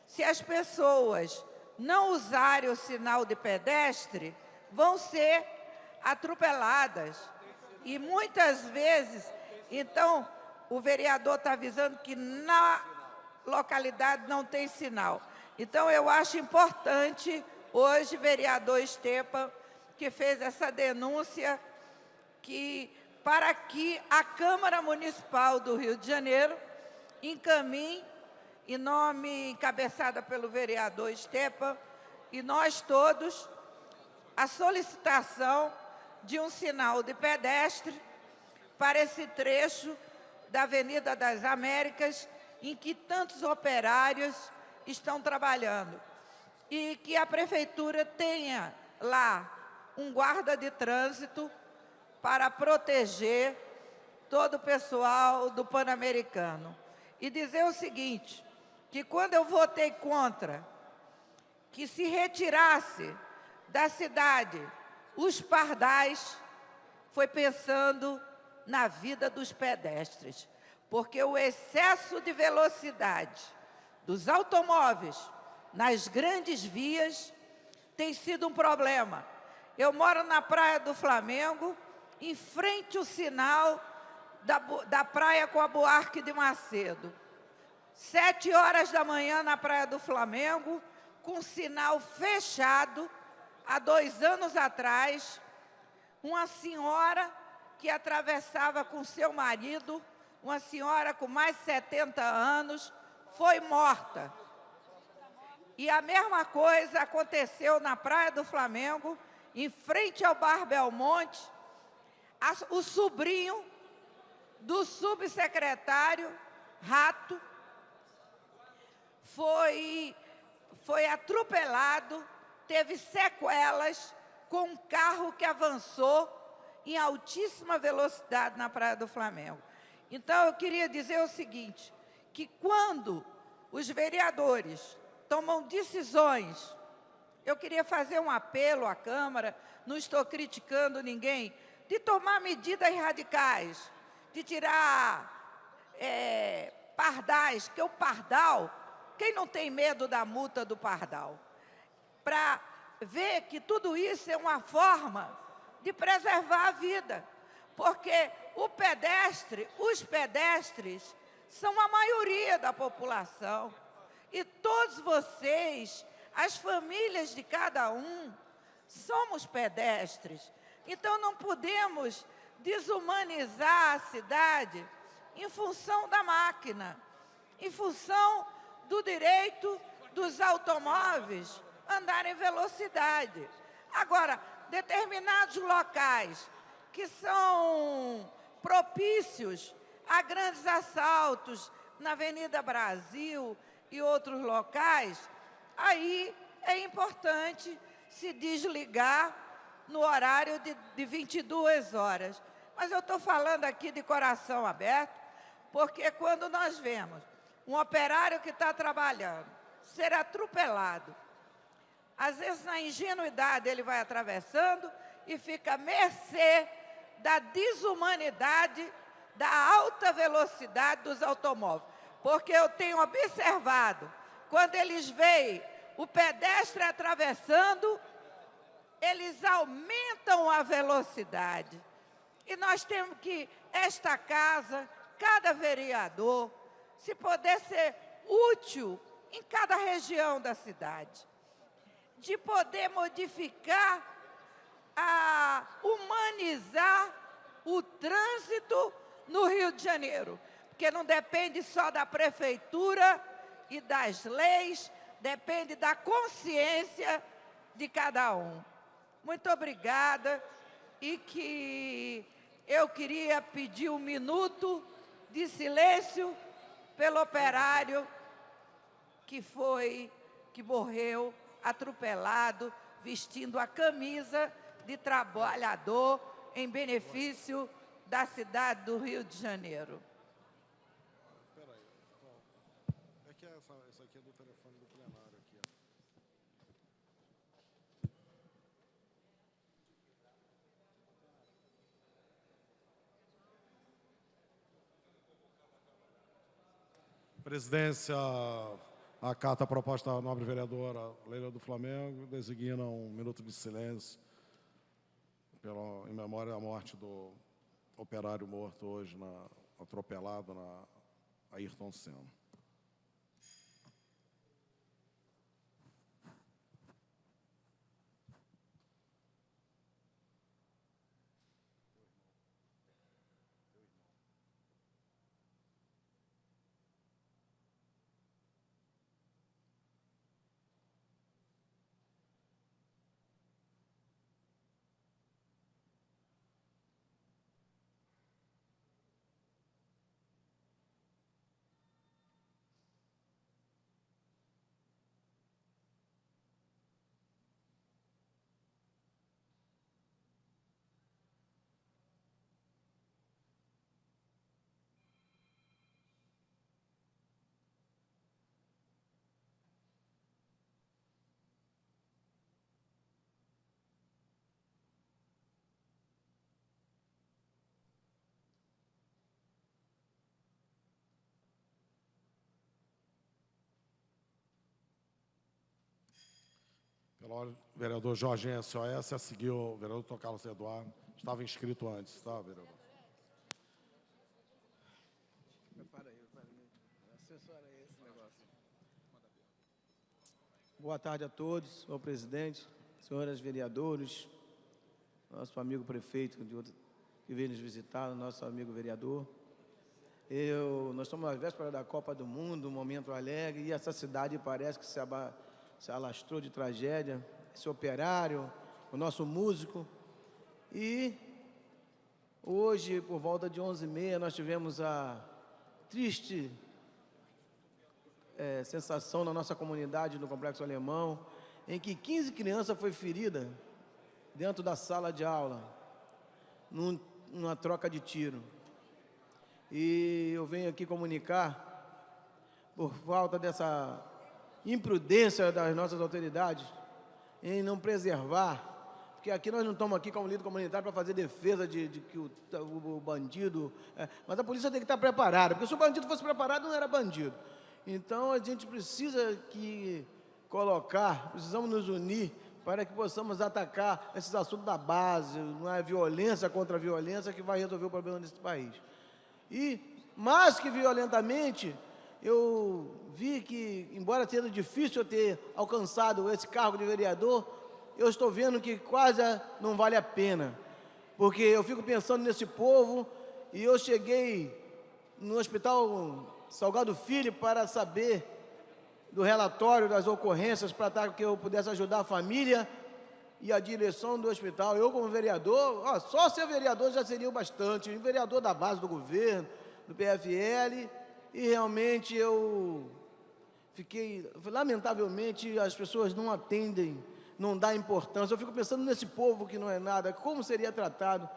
Speaker 8: Se as pessoas não usarem o sinal de pedestre, vão ser atropeladas. E muitas vezes, então, o vereador está avisando que na localidade não tem sinal. Então, eu acho importante, hoje, vereador Estepa, que fez essa denúncia, para que a Câmara Municipal do Rio de Janeiro encaminhe em nome encabeçada pelo vereador Estepa, e nós todos, a solicitação de um sinal de pedestre para esse trecho da Avenida das Américas, em que tantos operários estão trabalhando. E que a prefeitura tenha lá um guarda de trânsito para proteger todo o pessoal do Pan-Americano. E dizer o seguinte, que quando eu votei contra que se retirasse da cidade os pardais, foi pensando na vida dos pedestres, porque o excesso de velocidade dos automóveis nas grandes vias tem sido um problema. Eu moro na Praia do Flamengo, em frente ao sinal da praia com a Buarque de Macedo. 7 horas da manhã na Praia do Flamengo, com sinal fechado, há 2 anos atrás, uma senhora que atravessava com seu marido, uma senhora com mais de 70 anos, foi morta. E a mesma coisa aconteceu na Praia do Flamengo, em frente ao Bar Belmonte. O sobrinho do subsecretário Rato foi atropelado, teve sequelas com um carro que avançou em altíssima velocidade na Praia do Flamengo. Então, eu queria dizer o seguinte, que quando os vereadores tomam decisões, eu queria fazer um apelo à Câmara, não estou criticando ninguém, de tomar medidas radicais, de tirar pardais, que o pardal, quem não tem medo da multa do pardal? Para ver que tudo isso é uma forma de preservar a vida, porque os pedestres são a maioria da população, e todos vocês, as famílias de cada um, somos pedestres. Então não podemos desumanizar a cidade em função da máquina, em função do direito dos automóveis andar em velocidade. Agora, determinados locais que são propícios a grandes assaltos, na Avenida Brasil e outros locais, aí é importante se desligar no horário de 22 horas. Mas eu estou falando aqui de coração aberto, porque quando nós vemos um operário que está trabalhando ser atropelado, às vezes, na ingenuidade, ele vai atravessando e fica à mercê da desumanidade, da alta velocidade dos automóveis. Porque eu tenho observado, quando eles veem o pedestre atravessando, eles aumentam a velocidade. E nós temos que, esta casa, cada vereador, se puder ser útil em cada região da cidade, de poder modificar, humanizar o trânsito no Rio de Janeiro, porque não depende só da prefeitura e das leis, depende da consciência de cada um. Muito obrigada, e que eu queria pedir 1 minuto de silêncio pelo operário que morreu atropelado, vestindo a camisa de trabalhador em benefício da cidade do Rio de Janeiro.
Speaker 3: Espera aí, é que essa aqui é do telefone do plenário aqui. Presidência acata a proposta da nobre vereadora Leila do Flamengo, designa 1 minuto de silêncio em memória da morte do operário morto hoje, atropelado na Ayrton Senna. Vereador Jorginho SOS, a seguir o vereador Dr. Carlos Eduardo. Estava inscrito antes, tá, vereador?
Speaker 9: Boa tarde a todos, senhor presidente, senhoras vereadores, nosso amigo prefeito que veio nos visitar, nosso amigo vereador. Nós estamos na véspera da Copa do Mundo, um momento alegre, e essa cidade parece que se alastrou de tragédia. Esse operário, o nosso músico. E hoje, por volta de 11h30, nós tivemos a triste sensação na nossa comunidade, no Complexo Alemão, em que 15 crianças foram feridas dentro da sala de aula, numa troca de tiro. E eu venho aqui comunicar, por falta dessa imprudência das nossas autoridades, em não preservar, porque aqui nós não estamos aqui como líder comunitário para fazer defesa de que o bandido... mas a polícia tem que estar preparada, porque se o bandido fosse preparado, não era bandido. Então, a gente precisa precisamos nos unir para que possamos atacar esses assuntos da base, não é violência contra a violência que vai resolver o problema desse país. E, mais que violentamente, eu vi que, embora seja difícil eu ter alcançado esse cargo de vereador, eu estou vendo que quase não vale a pena, porque eu fico pensando nesse povo, e eu cheguei no Hospital Salgado Filho para saber do relatório das ocorrências, para que eu pudesse ajudar a família e a direção do hospital. Eu, como vereador, só ser vereador já seria o bastante, vereador da base do governo, do PFL, e realmente eu lamentavelmente, as pessoas não atendem, não dão importância. Eu fico pensando nesse povo que não é nada, como seria tratado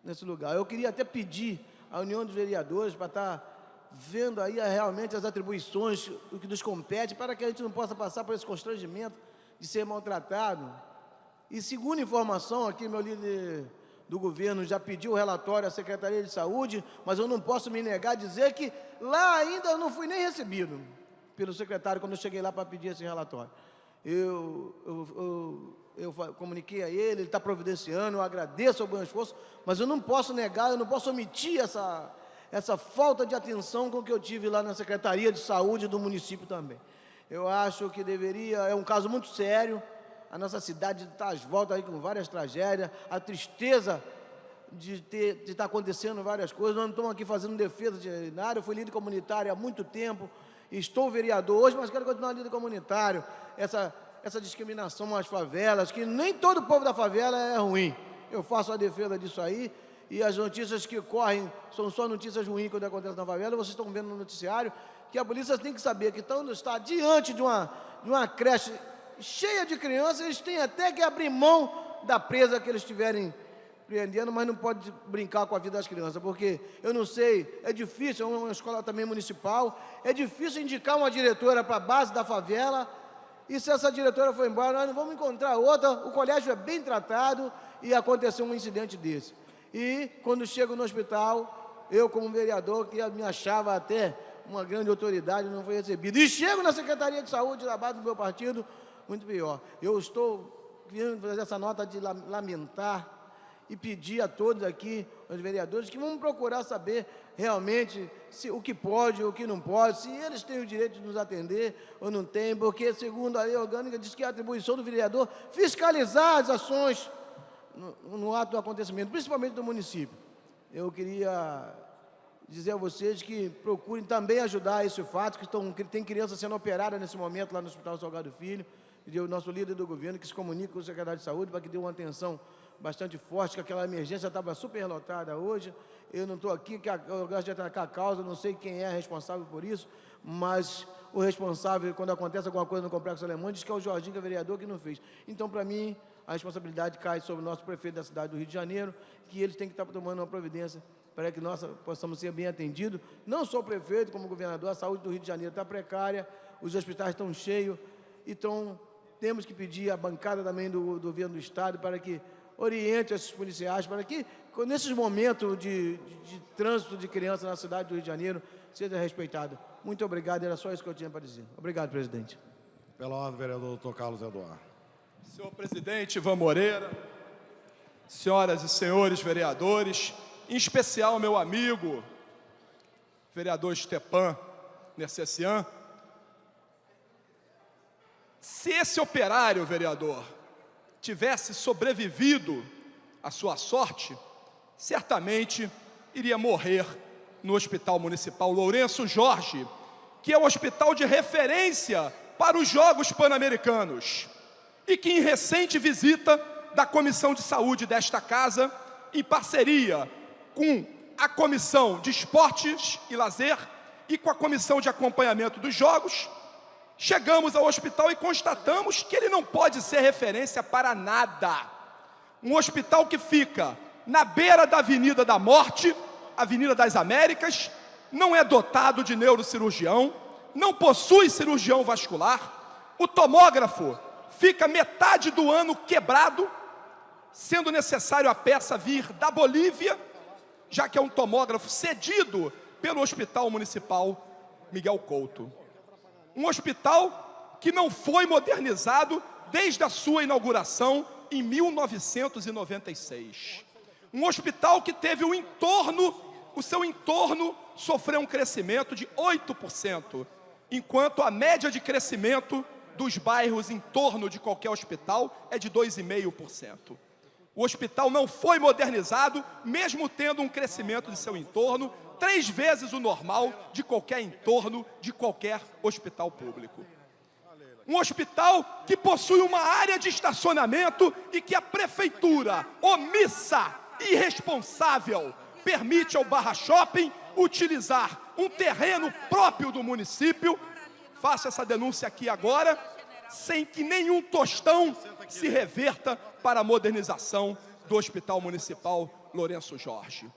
Speaker 9: nesse lugar. Eu queria até pedir à União dos Vereadores para estar vendo aí realmente as atribuições, o que nos compete, para que a gente não possa passar por esse constrangimento de ser maltratado. E segundo informação, aqui meu líder do governo já pediu o relatório à Secretaria de Saúde, mas eu não posso me negar a dizer que lá ainda eu não fui nem recebido pelo secretário quando eu cheguei lá para pedir esse relatório. Eu comuniquei a ele está providenciando, eu agradeço o bom esforço, mas eu não posso negar, eu não posso omitir essa falta de atenção com que eu tive lá na Secretaria de Saúde do município também. Eu acho que é um caso muito sério, a nossa cidade está às voltas aí com várias tragédias, a tristeza de estar acontecendo várias coisas. Nós não estamos aqui fazendo defesa de nada, eu fui líder comunitário há muito tempo, estou vereador hoje, mas quero continuar líder comunitário. Essa discriminação às favelas, que nem todo o povo da favela é ruim. Eu faço a defesa disso aí, e as notícias que correm são só notícias ruins quando acontece na favela. Vocês estão vendo no noticiário que a polícia tem que saber que quando está diante de uma creche cheia de crianças, eles têm até que abrir mão da presa que eles estiverem prendendo, mas não pode brincar com a vida das crianças, porque eu não sei, é difícil, é uma escola também municipal, é difícil indicar uma diretora para a base da favela, e se essa diretora for embora, nós não vamos encontrar outra. O colégio é bem tratado e aconteceu um incidente desse. E quando chego no hospital, eu como vereador, que me achava até uma grande autoridade, não foi recebido. E chego na Secretaria de Saúde da base do meu partido, muito pior. Eu estou vindo fazer essa nota de lamentar e pedir a todos aqui, os vereadores, que vamos procurar saber realmente o que pode, o que não pode, se eles têm o direito de nos atender ou não têm, porque, segundo a lei orgânica, diz que é a atribuição do vereador fiscalizar as ações no ato do acontecimento, principalmente do município. Eu queria dizer a vocês que procurem também ajudar esse fato, que tem crianças sendo operadas nesse momento lá no Hospital Salgado Filho, e o nosso líder do governo que se comunica com o secretário de Saúde para que dê uma atenção bastante forte, que aquela emergência estava super lotada hoje. Eu não estou aqui, eu gosto de atacar a causa, não sei quem é responsável por isso, mas o responsável, quando acontece alguma coisa no Complexo Alemão, diz que é o Jorginho, que é vereador, que não fez. Então, para mim, a responsabilidade cai sobre o nosso prefeito da cidade do Rio de Janeiro, que eles têm que estar tomando uma providência para que nós possamos ser bem atendidos. Não só o prefeito, como o governador, a saúde do Rio de Janeiro está precária, os hospitais estão cheios, então temos que pedir à bancada também do governo do Estado para que oriente esses policiais, para que, nesses momentos de trânsito de crianças na cidade do Rio de Janeiro, seja respeitado. Muito obrigado, era só isso que eu tinha para dizer. Obrigado, presidente.
Speaker 3: Pela ordem, vereador Dr. Carlos Eduardo.
Speaker 10: Senhor presidente Ivan Moreira, senhoras e senhores vereadores, em especial meu amigo, vereador Stepan Nercessian, se esse operário, vereador, tivesse sobrevivido à sua sorte, certamente iria morrer no Hospital Municipal Lourenço Jorge, que é um hospital de referência para os Jogos Pan-Americanos, e que em recente visita da Comissão de Saúde desta Casa, em parceria com a Comissão de Esportes e Lazer e com a Comissão de Acompanhamento dos Jogos, chegamos ao hospital e constatamos que ele não pode ser referência para nada. Um hospital que fica na beira da Avenida da Morte, Avenida das Américas, não é dotado de neurocirurgião, não possui cirurgião vascular, o tomógrafo fica metade do ano quebrado, sendo necessário a peça vir da Bolívia, já que é um tomógrafo cedido pelo Hospital Municipal Miguel Couto. Um hospital que não foi modernizado desde a sua inauguração em 1996. Um hospital que teve o seu entorno sofreu um crescimento de 8%, enquanto a média de crescimento dos bairros em torno de qualquer hospital é de 2,5%. O hospital não foi modernizado, mesmo tendo um crescimento de seu entorno 3 vezes o normal de qualquer entorno de qualquer hospital público. Um hospital que possui uma área de estacionamento e que a prefeitura, omissa e irresponsável, permite ao Barra Shopping utilizar um terreno próprio do município. Faço essa denúncia aqui agora, sem que nenhum tostão se reverta para a modernização do Hospital Municipal Lourenço Jorge.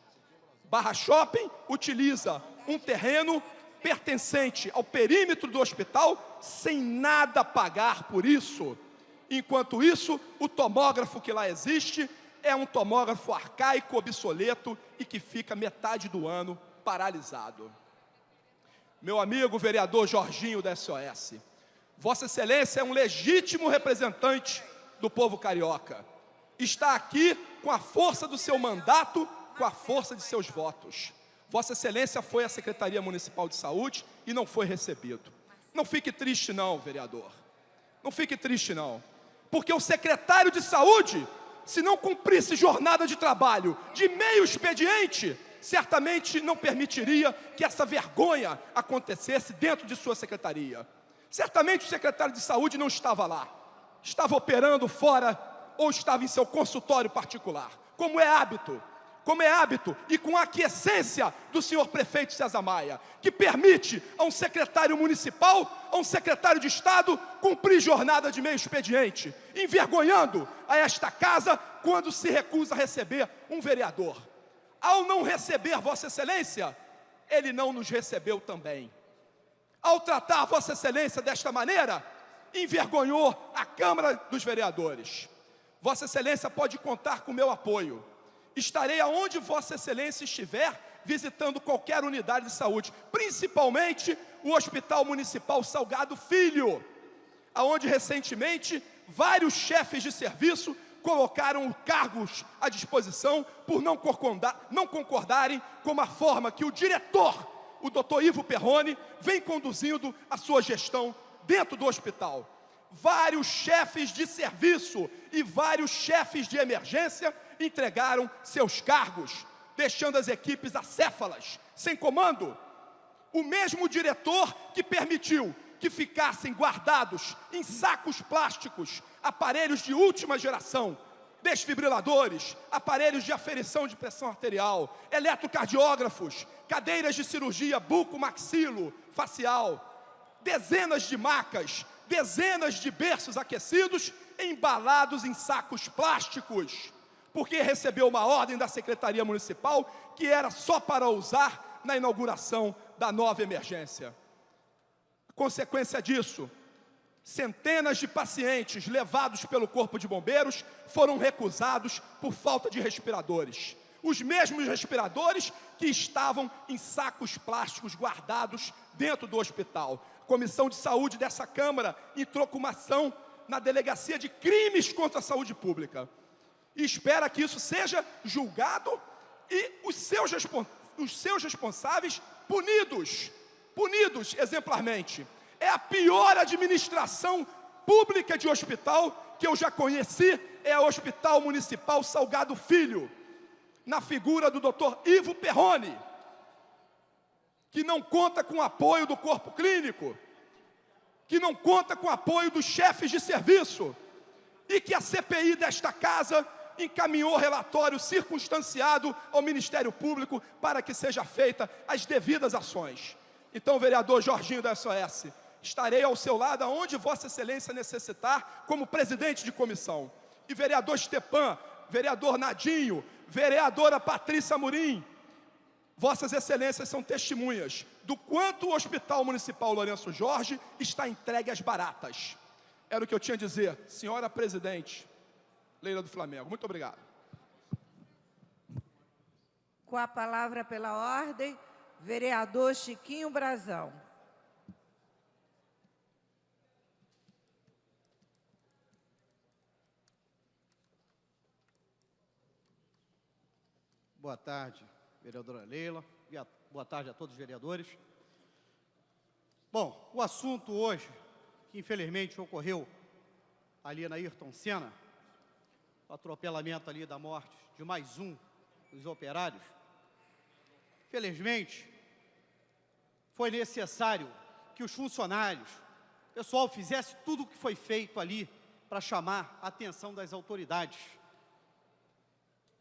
Speaker 10: Barra Shopping utiliza um terreno pertencente ao perímetro do hospital sem nada pagar por isso. Enquanto isso, o tomógrafo que lá existe é um tomógrafo arcaico, obsoleto e que fica metade do ano paralisado. Meu amigo vereador Jorginho da SOS, Vossa Excelência é um legítimo representante do povo carioca. Está aqui com a força do seu mandato, com a força de seus votos. Vossa Excelência foi à Secretaria Municipal de Saúde e não foi recebido. Não fique triste não, vereador. Não fique triste não. Porque o secretário de Saúde, se não cumprisse jornada de trabalho de meio expediente, certamente não permitiria que essa vergonha acontecesse dentro de sua secretaria. Certamente o secretário de Saúde não estava lá. Estava operando fora ou estava em seu consultório particular, como é hábito e com a aquiescência do senhor prefeito César Maia, que permite a um secretário municipal, a um secretário de Estado, cumprir jornada de meio expediente, envergonhando a esta casa quando se recusa a receber um vereador. Ao não receber Vossa Excelência, ele não nos recebeu também. Ao tratar Vossa Excelência desta maneira, envergonhou a Câmara dos Vereadores. Vossa Excelência pode contar com o meu apoio. Estarei aonde Vossa Excelência estiver, visitando qualquer unidade de saúde, principalmente o Hospital Municipal Salgado Filho, aonde recentemente vários chefes de serviço colocaram cargos à disposição por não concordarem com a forma que o diretor, o Dr. Ivo Perrone, vem conduzindo a sua gestão dentro do hospital. Vários chefes de serviço e vários chefes de emergência entregaram seus cargos, deixando as equipes acéfalas, sem comando. O mesmo diretor que permitiu que ficassem guardados em sacos plásticos aparelhos de última geração, desfibriladores, aparelhos de aferição de pressão arterial, eletrocardiógrafos, cadeiras de cirurgia buco-maxilo-facial, dezenas de macas, dezenas de berços aquecidos embalados em sacos plásticos, porque recebeu uma ordem da Secretaria Municipal que era só para usar na inauguração da nova emergência. A consequência disso, centenas de pacientes levados pelo Corpo de Bombeiros foram recusados por falta de respiradores. Os mesmos respiradores que estavam em sacos plásticos guardados dentro do hospital. A Comissão de Saúde dessa Câmara entrou com uma ação na Delegacia de Crimes contra a Saúde Pública. E espera que isso seja julgado e os seus responsáveis punidos exemplarmente. É a pior administração pública de hospital que eu já conheci, é o Hospital Municipal Salgado Filho, na figura do Dr. Ivo Perrone, que não conta com o apoio do corpo clínico, que não conta com o apoio dos chefes de serviço, e que a CPI desta casa encaminhou relatório circunstanciado ao Ministério Público para que seja feita as devidas ações. Então, vereador Jorginho da SOS, estarei ao seu lado aonde Vossa Excelência necessitar como presidente de comissão. E vereador Stepan, vereador Nadinho, vereadora Patrícia Amorim, Vossas Excelências são testemunhas do quanto o Hospital Municipal Lourenço Jorge está entregue às baratas. Era o que eu tinha a dizer, senhora presidente Leila do Flamengo. Muito obrigado.
Speaker 8: Com a palavra pela ordem, vereador Chiquinho Brazão.
Speaker 7: Boa tarde, vereadora Leila. Boa tarde a todos os vereadores. Bom, o assunto hoje, que infelizmente ocorreu ali na Ayrton Senna, o atropelamento ali da morte de mais um dos operários, felizmente, foi necessário que os funcionários, o pessoal fizesse tudo o que foi feito ali para chamar a atenção das autoridades.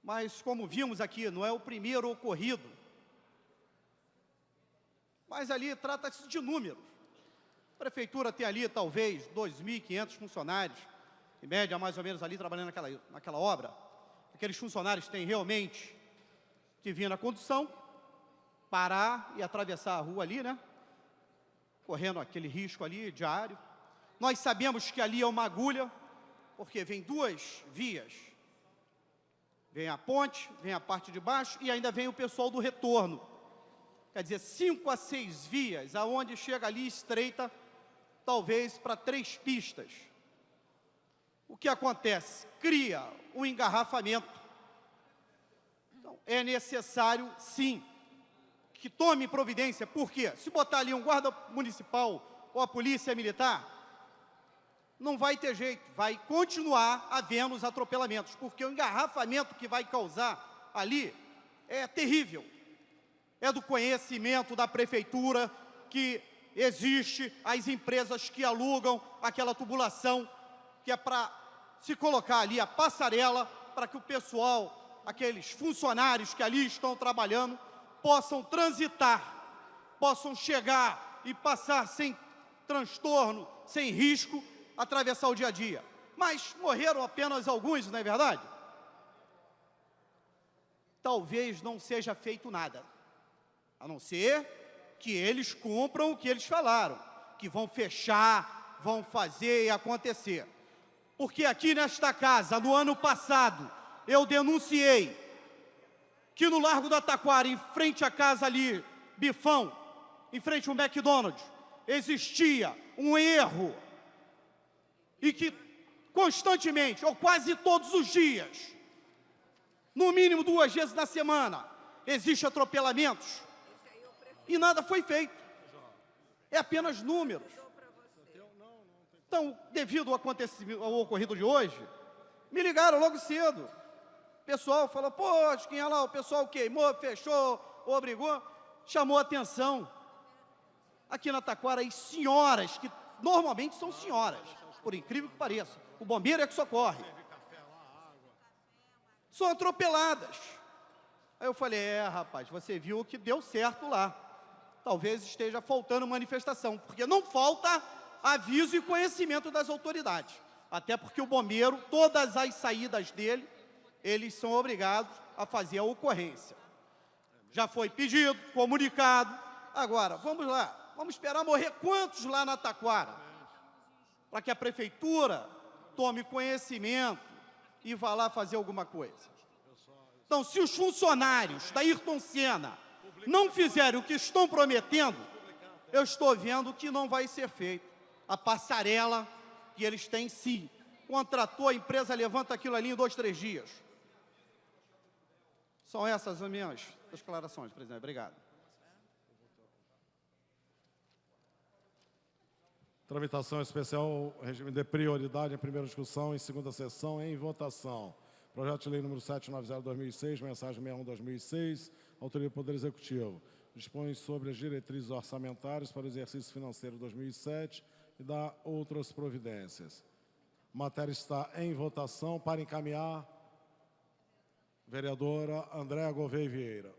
Speaker 7: Mas, como vimos aqui, não é o primeiro ocorrido. Mas ali trata-se de números. A prefeitura tem ali, talvez, 2.500 funcionários, em média, mais ou menos, ali trabalhando naquela obra. Aqueles funcionários têm realmente que vir na condução, parar e atravessar a rua ali, né? Correndo aquele risco ali diário. Nós sabemos que ali é uma agulha, porque vem duas vias. Vem a ponte, vem a parte de baixo e ainda vem o pessoal do retorno. Quer dizer, 5 a 6 vias, aonde chega ali estreita, talvez para 3 pistas. O que acontece? Cria um engarrafamento. Então, é necessário, sim, que tome providência. Por quê? Se botar ali um guarda municipal ou a polícia militar, não vai ter jeito, vai continuar havendo os atropelamentos, porque o engarrafamento que vai causar ali é terrível. É do conhecimento da prefeitura que existe as empresas que alugam aquela tubulação, que é para se colocar ali a passarela, para que o pessoal, aqueles funcionários que ali estão trabalhando, possam transitar, possam chegar e passar sem transtorno, sem risco, atravessar o dia a dia. Mas morreram apenas alguns, não é verdade? Talvez não seja feito nada, a não ser que eles cumpram o que eles falaram, que vão fechar, vão fazer e acontecer. Porque aqui nesta casa, no ano passado, eu denunciei que no Largo da Taquara, em frente à casa ali, Bifão, em frente ao McDonald's, existia um erro e que constantemente, ou quase todos os dias, no mínimo 2 vezes na semana, existem atropelamentos e nada foi feito. É apenas números. Então, devido ao ocorrido de hoje, me ligaram logo cedo. O pessoal falou, pô, quem é lá, o pessoal queimou, fechou, obrigou, chamou a atenção. Aqui na Taquara, as senhoras, que normalmente são senhoras, por incrível que pareça, o bombeiro é que socorre, são atropeladas. Aí eu falei, rapaz, você viu que deu certo lá. Talvez esteja faltando manifestação, porque não falta aviso e conhecimento das autoridades. Até porque o bombeiro, todas as saídas dele, eles são obrigados a fazer a ocorrência. Já foi pedido, comunicado. Agora, vamos lá, vamos esperar morrer quantos lá na Taquara? Para que a prefeitura tome conhecimento e vá lá fazer alguma coisa. Então, se os funcionários da Ayrton Senna não fizerem o que estão prometendo, eu estou vendo que não vai ser feito. A passarela que eles têm, sim. Contratou, a empresa levanta aquilo ali em 2, 3 dias. São essas as minhas declarações, presidente. Obrigado.
Speaker 3: Tramitação especial, regime de prioridade em primeira discussão, em segunda sessão, em votação. Projeto de lei número 790/2006, mensagem 61/2006, autoria do Poder Executivo. Dispõe sobre as diretrizes orçamentárias para o exercício financeiro 2007 e dá outras providências. A matéria está em votação. Para encaminhar, vereadora Andréa Gouveia Vieira.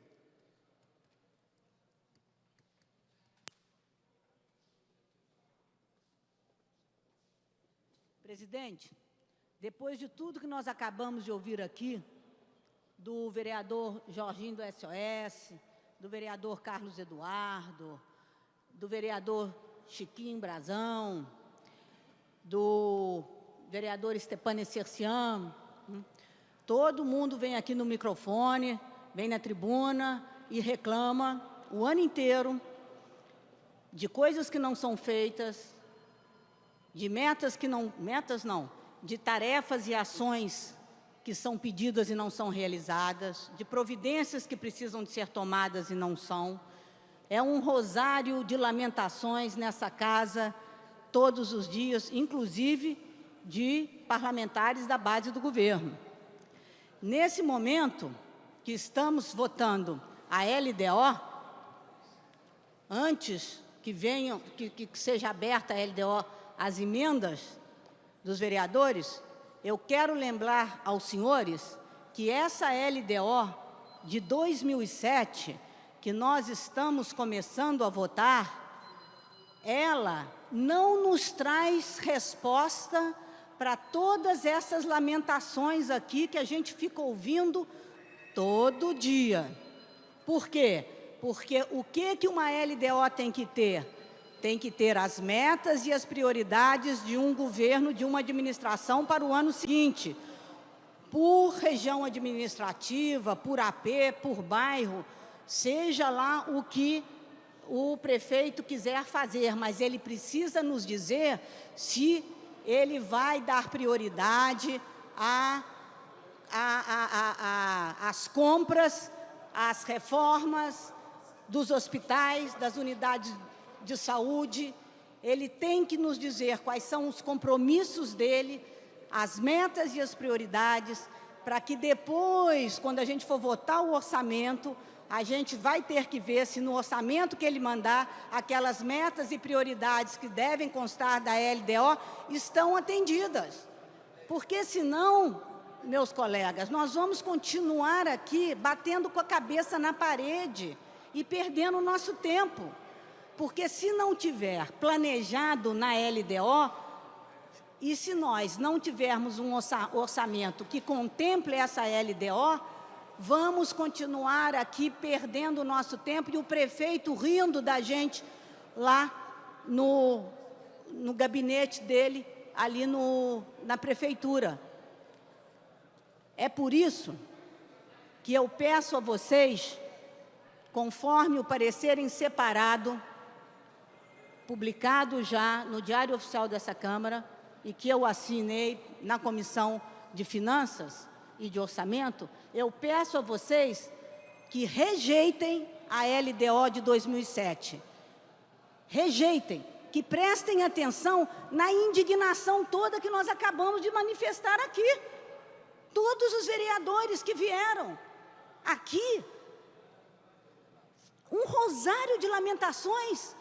Speaker 5: Presidente, depois de tudo que nós acabamos de ouvir aqui, do vereador Jorginho do SOS, do vereador Carlos Eduardo, do vereador Chiquinho Brazão, do vereador Stepane Cercian, todo mundo vem aqui no microfone, vem na tribuna e reclama o ano inteiro de coisas que não são feitas, de de tarefas e ações que são pedidas e não são realizadas, de providências que precisam de ser tomadas e não são. É um rosário de lamentações nessa casa todos os dias, inclusive de parlamentares da base do governo. Nesse momento que estamos votando a LDO, antes que seja aberta a LDO, as emendas dos vereadores, eu quero lembrar aos senhores que essa LDO de 2007, que nós estamos começando a votar, ela não nos traz resposta para todas essas lamentações aqui que a gente fica ouvindo todo dia. Por quê? Porque o que uma LDO tem que ter? Tem que ter as metas e as prioridades de um governo, de uma administração para o ano seguinte. Por região administrativa, por AP, por bairro, seja lá o que o prefeito quiser fazer, mas ele precisa nos dizer se ele vai dar prioridade às compras, às reformas dos hospitais, das unidades de saúde. Ele tem que nos dizer quais são os compromissos dele, as metas e as prioridades, para que depois, quando a gente for votar o orçamento, a gente vai ter que ver se no orçamento que ele mandar, aquelas metas e prioridades que devem constar da LDO estão atendidas. Porque senão, meus colegas, nós vamos continuar aqui batendo com a cabeça na parede e perdendo o nosso tempo. Porque se não tiver planejado na LDO, e se nós não tivermos um orçamento que contemple essa LDO, vamos continuar aqui perdendo o nosso tempo e o prefeito rindo da gente lá no gabinete dele, ali na prefeitura. É por isso que eu peço a vocês, conforme o parecer em separado, publicado já no Diário Oficial dessa Câmara, e que eu assinei na Comissão de Finanças e de Orçamento, eu peço a vocês que rejeitem a LDO de 2007. Rejeitem, que prestem atenção na indignação toda que nós acabamos de manifestar aqui. Todos os vereadores que vieram aqui, um rosário de lamentações.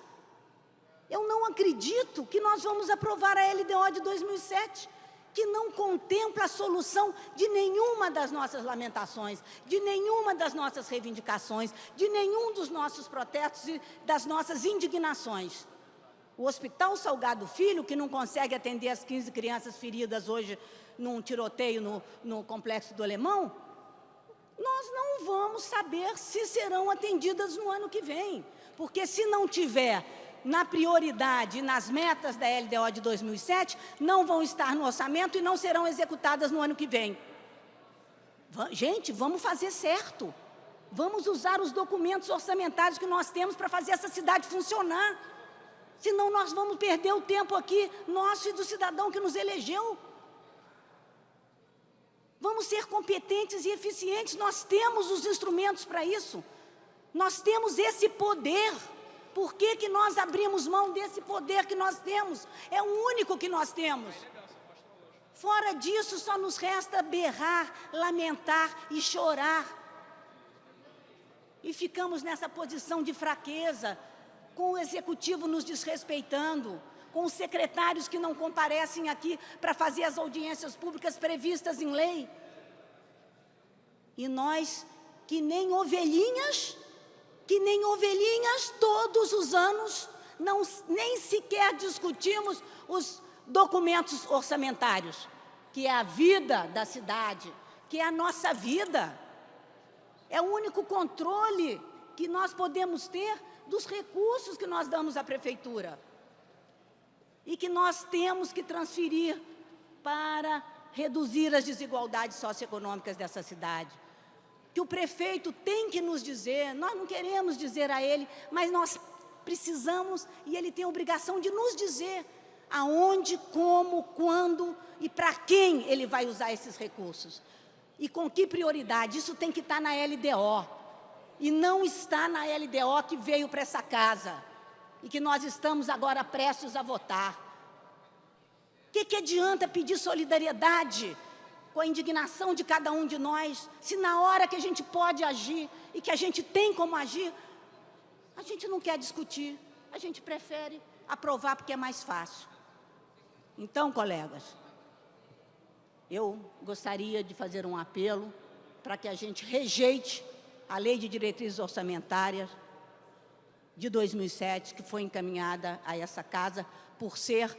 Speaker 5: Eu não acredito que nós vamos aprovar a LDO de 2007, que não contempla a solução de nenhuma das nossas lamentações, de nenhuma das nossas reivindicações, de nenhum dos nossos protestos e das nossas indignações. O Hospital Salgado Filho, que não consegue atender as 15 crianças feridas hoje num tiroteio no Complexo do Alemão, nós não vamos saber se serão atendidas no ano que vem, porque se não tiver na prioridade e nas metas da LDO de 2007, não vão estar no orçamento e não serão executadas no ano que vem. Gente, vamos fazer certo. Vamos usar os documentos orçamentários que nós temos para fazer essa cidade funcionar. Senão nós vamos perder o tempo aqui, nosso e do cidadão que nos elegeu. Vamos ser competentes e eficientes, nós temos os instrumentos para isso. Nós temos esse poder. Por que que nós abrimos mão desse poder que nós temos? É o único que nós temos. Fora disso, só nos resta berrar, lamentar e chorar. E ficamos nessa posição de fraqueza, com o executivo nos desrespeitando, com os secretários que não comparecem aqui para fazer as audiências públicas previstas em lei. E nós, que nem ovelhinhas, todos os anos, nem sequer discutimos os documentos orçamentários, que é a vida da cidade, que é a nossa vida. É o único controle que nós podemos ter dos recursos que nós damos à prefeitura e que nós temos que transferir para reduzir as desigualdades socioeconômicas dessa cidade. Que o prefeito tem que nos dizer, nós não queremos dizer a ele, mas nós precisamos, e ele tem a obrigação de nos dizer aonde, como, quando e para quem ele vai usar esses recursos. E com que prioridade? Isso tem que estar na LDO. E não está na LDO que veio para essa casa e que nós estamos agora prestes a votar. O que adianta pedir solidariedade com a indignação de cada um de nós, se na hora que a gente pode agir e que a gente tem como agir, a gente não quer discutir, a gente prefere aprovar porque é mais fácil. Então, colegas, eu gostaria de fazer um apelo para que a gente rejeite a Lei de Diretrizes Orçamentárias de 2007, que foi encaminhada a essa casa por ser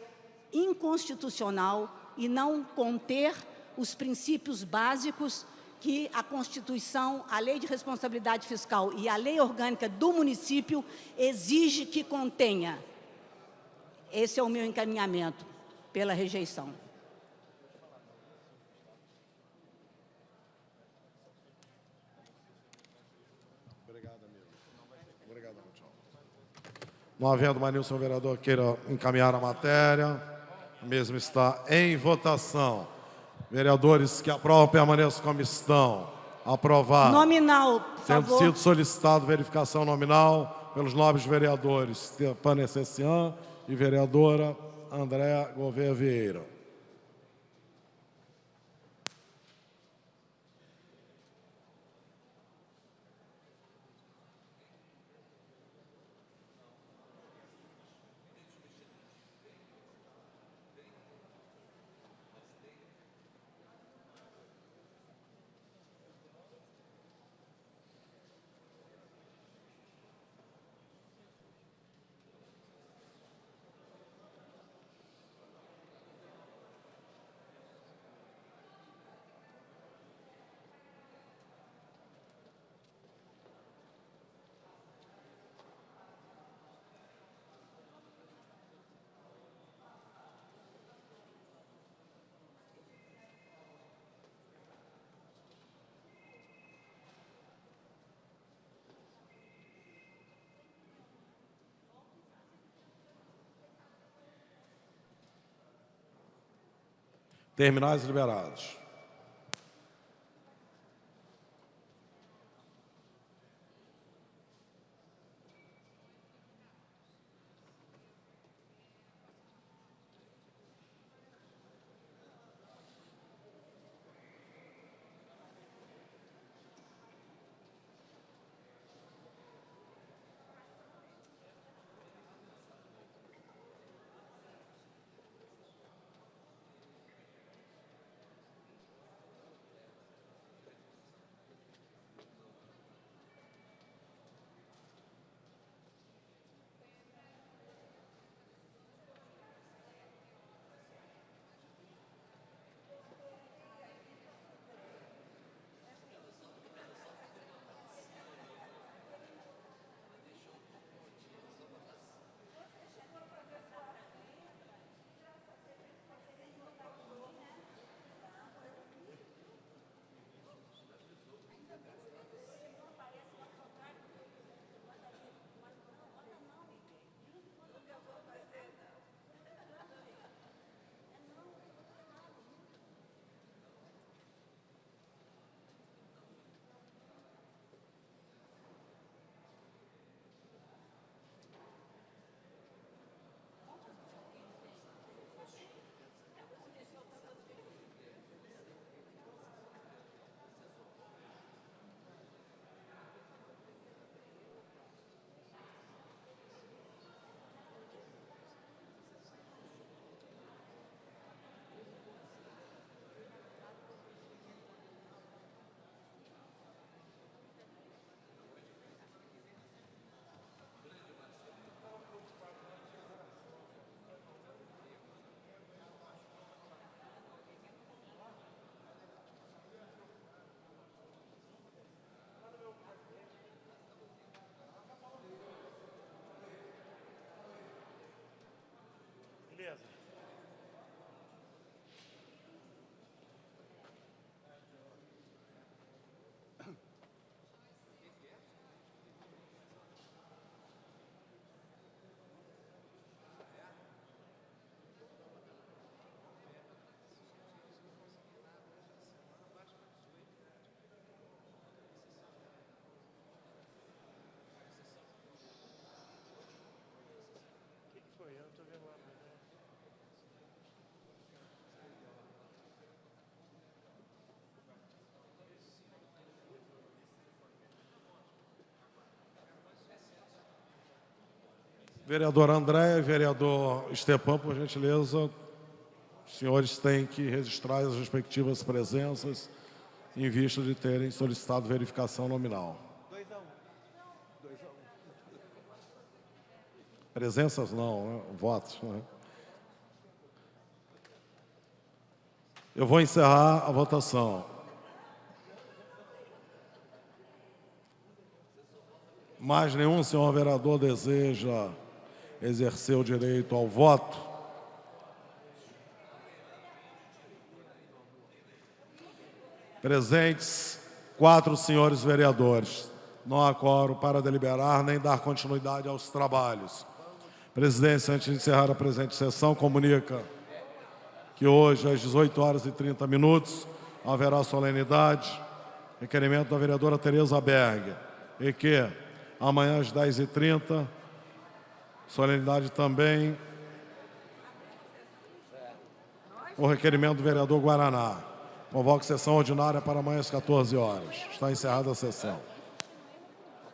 Speaker 5: inconstitucional e não conter os princípios básicos que a Constituição, a Lei de Responsabilidade Fiscal e a Lei Orgânica do município exige que contenha. Esse é o meu encaminhamento pela rejeição.
Speaker 3: Não havendo mais nenhum vereador queira encaminhar a matéria, a mesma está em votação. Vereadores que aprovam permaneçam como estão. Aprovado.
Speaker 5: Nominal, por
Speaker 3: Tendo
Speaker 5: favor.
Speaker 3: sido solicitado verificação nominal pelos nobres vereadores Stepane Essessian e vereadora Andréa Gouveia Vieira. Terminais liberados. Vereador André e vereador Stepan, por gentileza, os senhores têm que registrar as respectivas presenças em vista de terem solicitado verificação nominal.
Speaker 9: 2 a 1.
Speaker 3: Presenças não, né? Votos. Né? Eu vou encerrar a votação. Mais nenhum senhor vereador deseja exercer o direito ao voto? Presentes 4 senhores vereadores. Não há quórum para deliberar nem dar continuidade aos trabalhos. Presidência, antes de encerrar a presente sessão, comunica que hoje, às 18h30, haverá solenidade, requerimento da vereadora Tereza Berg, e que amanhã, às 10h30, solenidade também, por requerimento do vereador Guaraná. Convoco sessão ordinária para amanhã às 14 horas. Está encerrada a sessão.